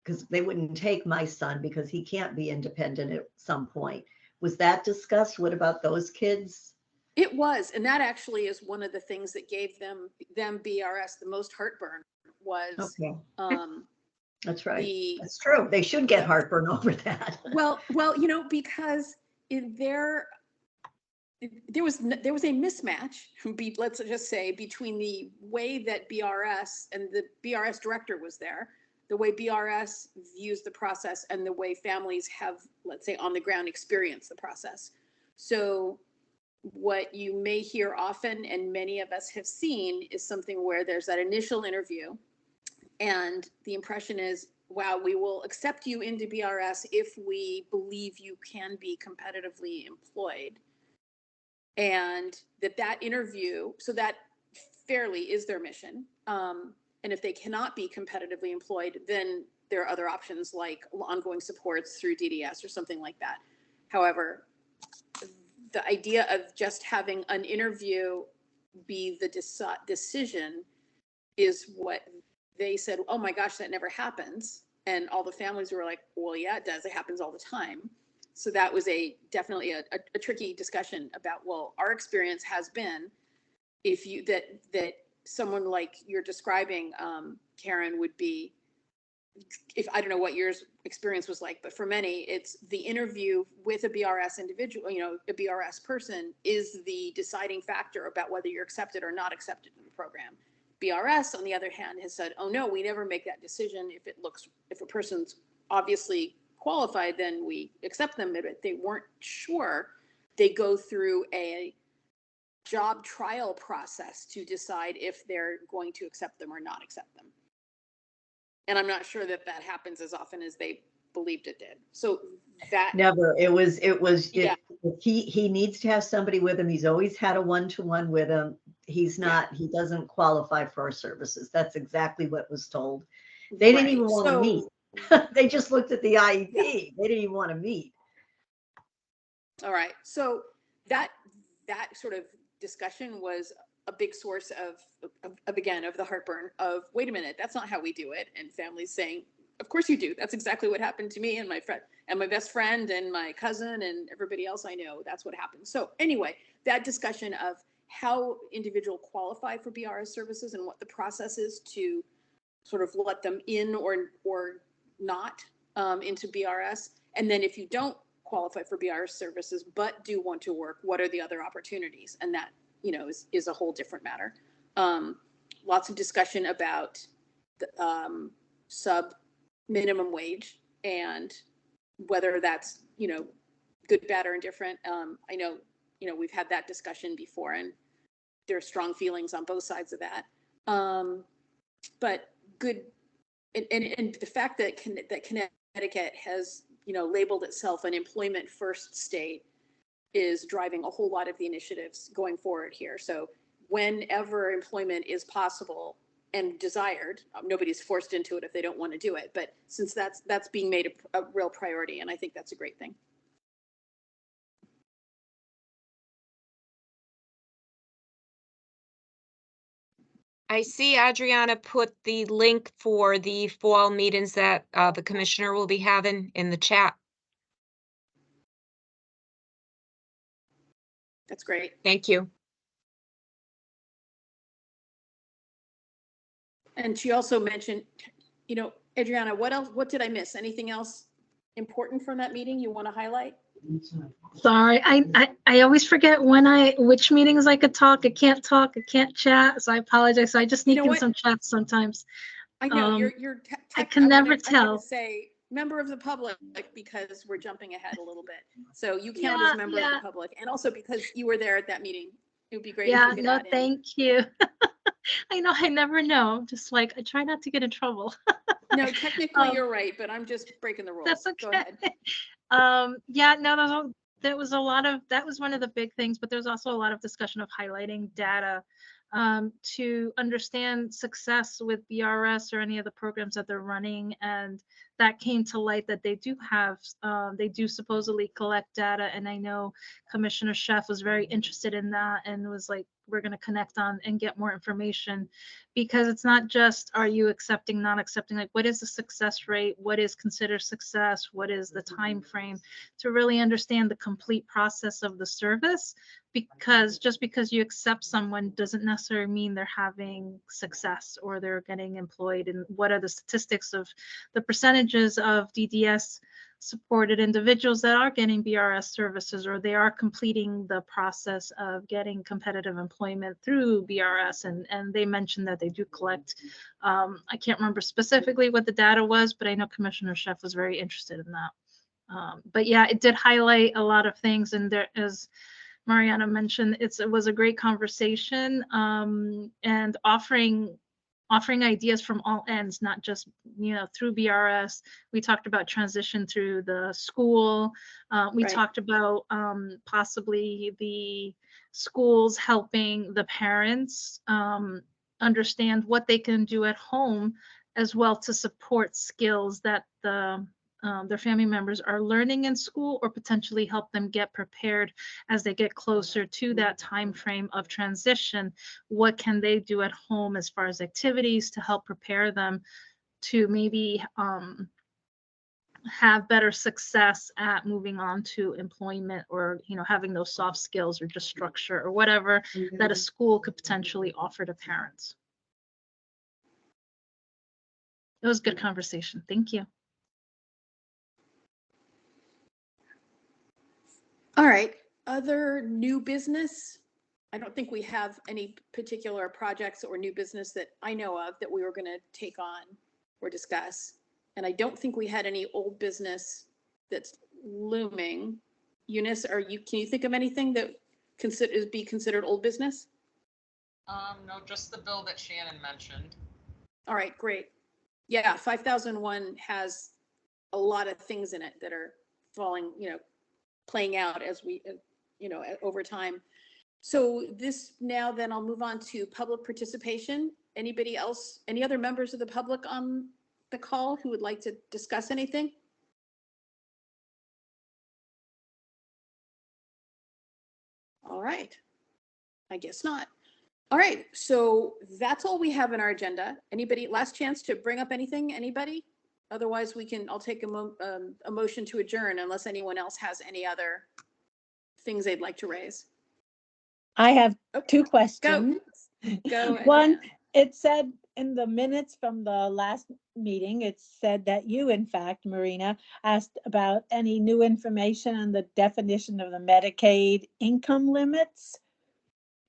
because they wouldn't take my son because he can't be independent at some point. Was that discussed? What about those kids? It was, and that actually is one of the things that gave them BRS the most heartburn was Okay, that's right. the That's true. They should get heartburn over that. well, because there was a mismatch, let's just say, between the way that BRS and the BRS director was there, the way BRS views the process, and the way families have, let's say, on the ground experience the process. So what you may hear often, and many of us have seen, is something where there's that initial interview and the impression is, wow, we will accept you into BRS if we believe you can be competitively employed. And that interview, so that fairly is their mission. And if they cannot be competitively employed, then there are other options like ongoing supports through DDS or something like that. However, the idea of just having an interview be the decision is what they said, oh my gosh, that never happens. And all the families were like, well, yeah, it does. It happens all the time. So that was definitely a tricky discussion about, well, our experience has been that someone like you're describing, Karen, would be, if I don't know what your experience was like, but for many, it's the interview with a BRS individual, a BRS person is the deciding factor about whether you're accepted or not accepted in the program. BRS, on the other hand, has said, oh no, we never make that decision. If a person's obviously qualified, then we accept them. But if they weren't sure, they go through a job trial process to decide if they're going to accept them or not accept them. And I'm not sure that happens as often as they believed it did. So that never. Yeah. He needs to have somebody with him. He's always had a one-to-one with him. He doesn't qualify for our services. That's exactly what was told. They didn't even want to meet. They just looked at the IEP. Yeah. They didn't even want to meet. All right. So that sort of discussion was a big source of the heartburn of, wait a minute, that's not how we do it. And families saying, of course you do. That's exactly what happened to me and my friend and my best friend and my cousin and everybody else I know. That's what happened. So anyway, that discussion of how individuals qualify for BRS services and what the process is to sort of let them in or not into BRS. And then if you don't qualify for BRS services but do want to work, what are the other opportunities? And that, is a whole different matter. Lots of discussion about the sub minimum wage and whether that's, good, bad, or indifferent. I know, we've had that discussion before and there are strong feelings on both sides of that. But good, and the fact that Connecticut has, labeled itself an employment first state is driving a whole lot of the initiatives going forward here. So whenever employment is possible and desired, nobody's forced into it if they don't want to do it. But since that's being made a real priority, and I think that's a great thing. I see Adriana put the link for the fall meetings that the commissioner will be having in the chat. That's great. Thank you. And she also mentioned, Adriana, what did I miss? Anything else important from that meeting you want to highlight? Sorry, I always forget which meetings I could talk. I can't talk. I can't chat. So I apologize. So I just sneak in some chats sometimes. I know you're. I can never tell. I'm gonna say member of the public because we're jumping ahead a little bit. So you count as member of the public, and also because you were there at that meeting. It would be great. Yeah, if you could no, add in. thank you. I know, I never know. Just like, I try not to get in trouble. No, technically Um, you're right, but I'm just breaking the rules. That's Go okay. ahead. Yeah, no, there was a lot of, that was one of the big things, but there's also a lot of discussion of highlighting data to understand success with BRS or any of the programs that they're running. And that came to light that they do have, they do supposedly collect data. And I know Commissioner Chef was very interested in that and was like, we're going to connect on and get more information, because it's not just, are you accepting, not accepting, like what is the success rate? What is considered success? What is the time frame, to really understand the complete process of the service? Because just because you accept someone doesn't necessarily mean they're having success or they're getting employed. And what are the statistics of the percentages of DDS supported individuals that are getting BRS services, or they are completing the process of getting competitive employment through BRS. And they mentioned that they do collect, I can't remember specifically what the data was, but I know Commissioner Chef was very interested in that. But yeah, it did highlight a lot of things. And there, as Mariana mentioned, it was a great conversation, and offering ideas from all ends, not just, through BRS. We talked about transition through the school. We Right. talked about possibly the schools helping the parents understand what they can do at home as well to support skills that their family members are learning in school, or potentially help them get prepared as they get closer to that time frame of transition. What can they do at home as far as activities to help prepare them to maybe have better success at moving on to employment, or having those soft skills, or just structure, or whatever that a school could potentially offer to parents. It was a good conversation. Thank you. All right, other new business? I don't think we have any particular projects or new business that I know of that we were going to take on or discuss. And I don't think we had any old business that's looming. Eunice, can you think of anything that be considered old business? No, just the bill that Shannon mentioned. All right, great. Yeah, 5001 has a lot of things in it that are falling, playing out as we, over time. So this now, then I'll move on to public participation. Anybody else, any other members of the public on the call who would like to discuss anything? All right, I guess not. All right, so that's all we have in our agenda. Anybody, last chance to bring up anything, anybody? Otherwise, I'll take a motion to adjourn unless anyone else has any other things they'd like to raise. I have two Go, questions. go ahead. One, it said in the minutes from the last meeting, it said that you, in fact, Marina, asked about any new information on the definition of the Medicaid income limits.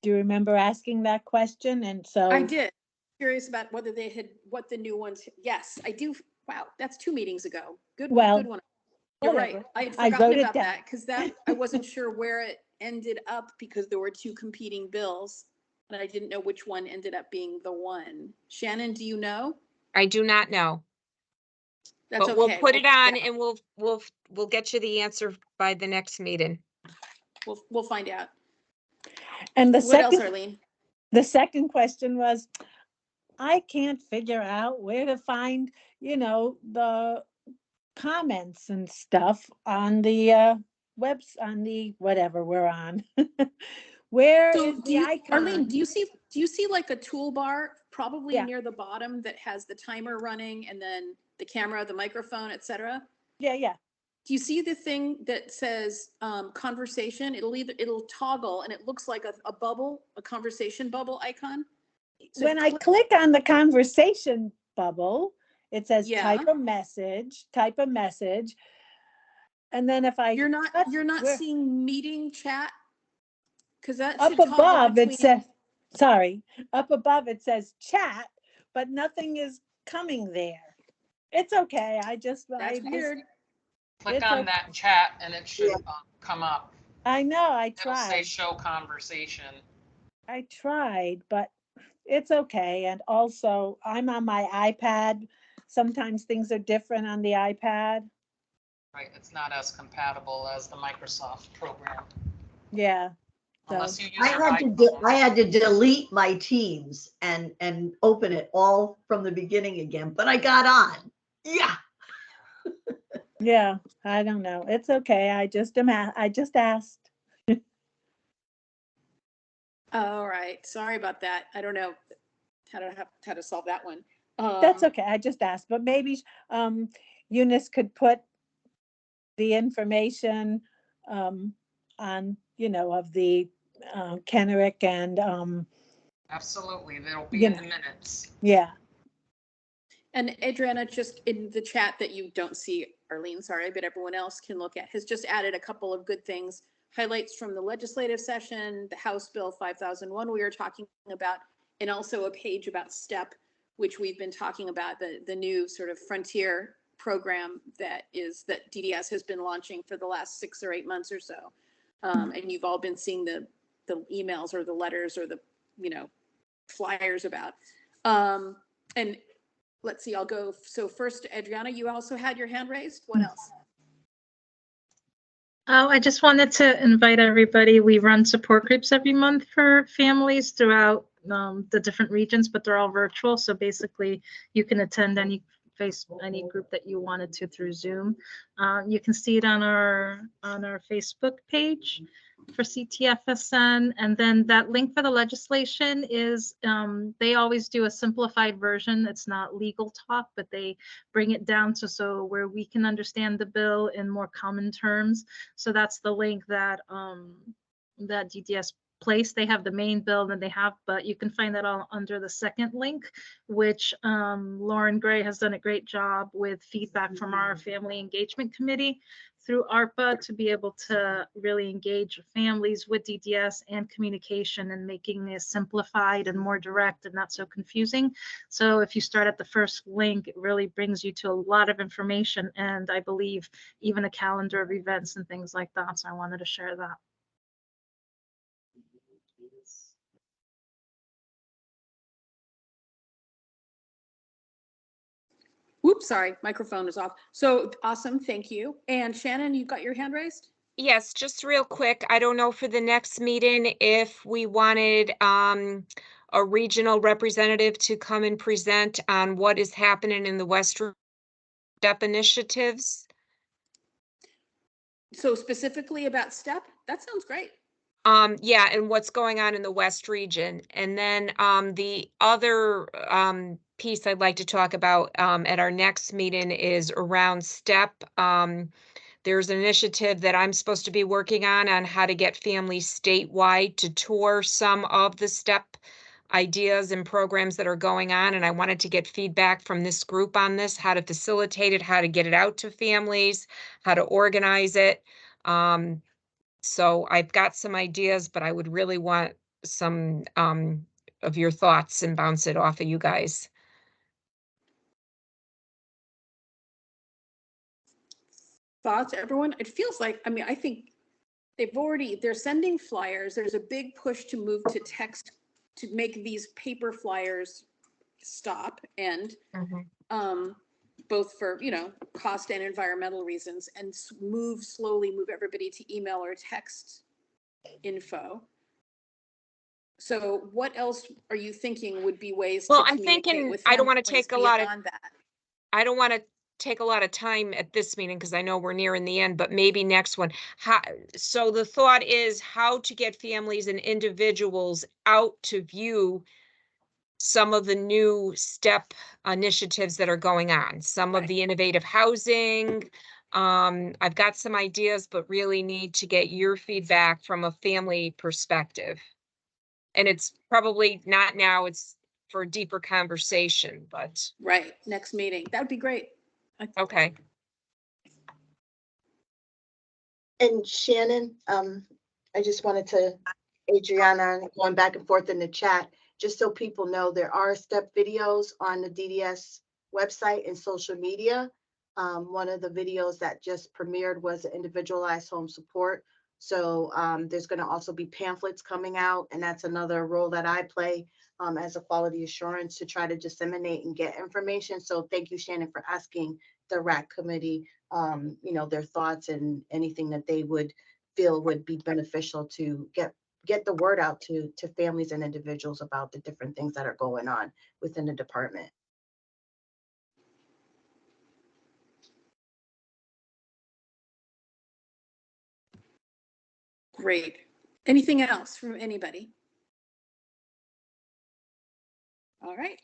Do you remember asking that question? And so I did. Curious about whether they had, what the new ones. Yes, I do. Wow, that's 2 meetings ago. Good one. You're right. whatever. I had I forgotten wrote it about down. that because I wasn't sure where it ended up because there were 2 competing bills and I didn't know which one ended up being the one. Shannon, do you know? I do not know, That's but okay. we'll put it on yeah, and we'll get you the answer by the next meeting. We'll find out. And What else, Arlene? the second question was, I can't figure out where to find, the comments and stuff on the on the whatever we're on. Where So is the icon? Arlene, do you see like a toolbar probably Yeah. near the bottom that has the timer running and then the camera, the microphone, etc.? Yeah. Do you see the thing that says conversation? It'll toggle and it looks like a bubble, a conversation bubble icon. So when I click on the conversation bubble, it says Yeah. type a message. And then if I you're not where- seeing meeting chat because that up should toggle above it between. says, sorry, up above it says chat, but nothing is coming there. It's okay. That's weird. Click It's on okay. that chat and it should come up. I know, I It'll say tried. show conversation. I tried, but it's okay. And also, I'm on my iPad. Sometimes things are different on the iPad. Right, it's not as compatible as the Microsoft program, Yeah. So, unless you use I your had to, iPhone. I had to delete my Teams and open it all from the beginning again, but I got on. Yeah. yeah, I don't know. It's okay. I just asked. All right, sorry about that. I don't know how to solve that one. That's okay. I just asked, but maybe Eunice could put the information on, of the Kenrick and Absolutely, they'll be You in know. the minutes. yeah. And Adriana, just in the chat that you don't see, Arlene, sorry, but everyone else can look at, has just added a couple of good things. Highlights from the legislative session, the House Bill 5001 we were talking about, and also a page about STEP, which we've been talking about, the new sort of frontier program that DDS has been launching for the last 6 or 8 months or so. And you've all been seeing the emails or the letters or the, flyers about. And let's see, I'll go. So first, Adriana, you also had your hand raised. What else? Oh, I just wanted to invite everybody. We run support groups every month for families throughout the different regions, but they're all virtual. So basically, you can attend any group that you wanted to through Zoom. You can see it on our Facebook page for CTFSN, and then that link for the legislation is they always do a simplified version. It's not legal talk, but they bring it down to so where we can understand the bill in more common terms. So that's the link that that DDS place. They have the main bill that they have, but you can find that all under the second link, which Lauren Gray has done a great job with feedback from our family engagement committee through ARPA to be able to really engage families with DDS and communication and making it simplified and more direct and not so confusing. So if you start at the first link, it really brings you to a lot of information, and I believe even a calendar of events and things like that. So I wanted to share that. Whoops, sorry, microphone is off. So awesome, thank you. And Shannon, you've got your hand raised? Yes, just real quick. I don't know for the next meeting if we wanted a regional representative to come and present on what is happening in the West Step initiatives. So specifically about STEP, that sounds great. Yeah, and what's going on in the West region. And then the other piece I'd like to talk about at our next meeting is around STEP. There's an initiative that I'm supposed to be working on how to get families statewide to tour some of the STEP ideas and programs that are going on. And I wanted to get feedback from this group on this, how to facilitate it, how to get it out to families, how to organize it. So I've got some ideas, but I would really want some of your thoughts and bounce it off of you guys. Thoughts, everyone? It feels like, I think they're sending flyers. There's a big push to move to text to make these paper flyers stop and both for, cost and environmental reasons, and move everybody to email or text info. So what else are you thinking would be ways to communicate with I don't want to families take a lot of beyond that? I don't want to take a lot of time at this meeting because I know we're nearing the end, but maybe next one. So the thought is how to get families and individuals out to view some of the new STEP initiatives that are going on, some of the innovative housing. I've got some ideas, but really need to get your feedback from a family perspective. And it's probably not now, it's for a deeper conversation, but. Right, next meeting. That would be great. Okay. And Shannon, I just wanted to, Adriana, going back and forth in the chat, just so people know, there are STEP videos on the DDS website and social media. One of the videos that just premiered was individualized home support. So there's going to also be pamphlets coming out, and that's another role that I play as a quality assurance to try to disseminate and get information. So thank you, Shannon, for asking the RAC committee, their thoughts and anything that they would feel would be beneficial to get the word out to families and individuals about the different things that are going on within the department. Great. Anything else from anybody? All right.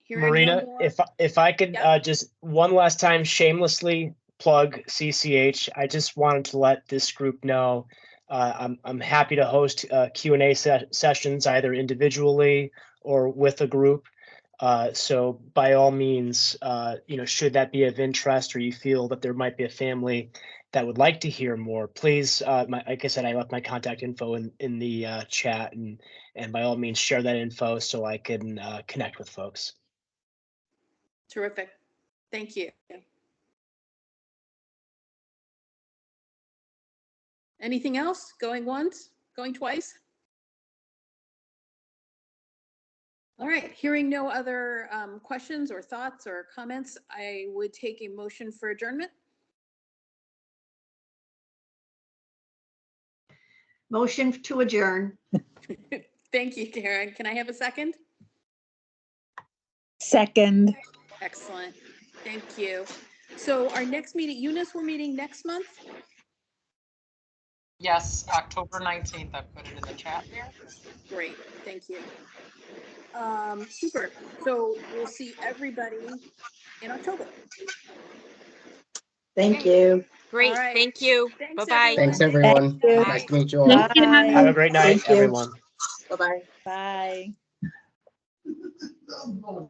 Hearing no Marina, more- if I could Yep. just one last time shamelessly plug CCH, I just wanted to let this group know I'm happy to host Q&A sessions either individually or with a group. So by all means, should that be of interest or you feel that there might be a family that would like to hear more, please, like I said, I left my contact info in the chat, and by all means share that info so I can connect with folks. Terrific. Thank you. Anything else? Going once? Going twice? All right. Hearing no other questions or thoughts or comments, I would take a motion for adjournment. Motion to adjourn. Thank you, Karen. Can I have a second? Second. Excellent. Thank you. So our next meeting, Eunice, we're meeting next month? Yes, October 19th. I put it in the chat there. Great. Thank you. Super. So we'll see everybody in October. Thank you. Great, All right. thank you. Thanks, Bye-bye. everyone. Thanks, everyone. you. Nice to meet you all. Thank you. Bye. Have a great night, Thank you. everyone. Bye-bye. Bye.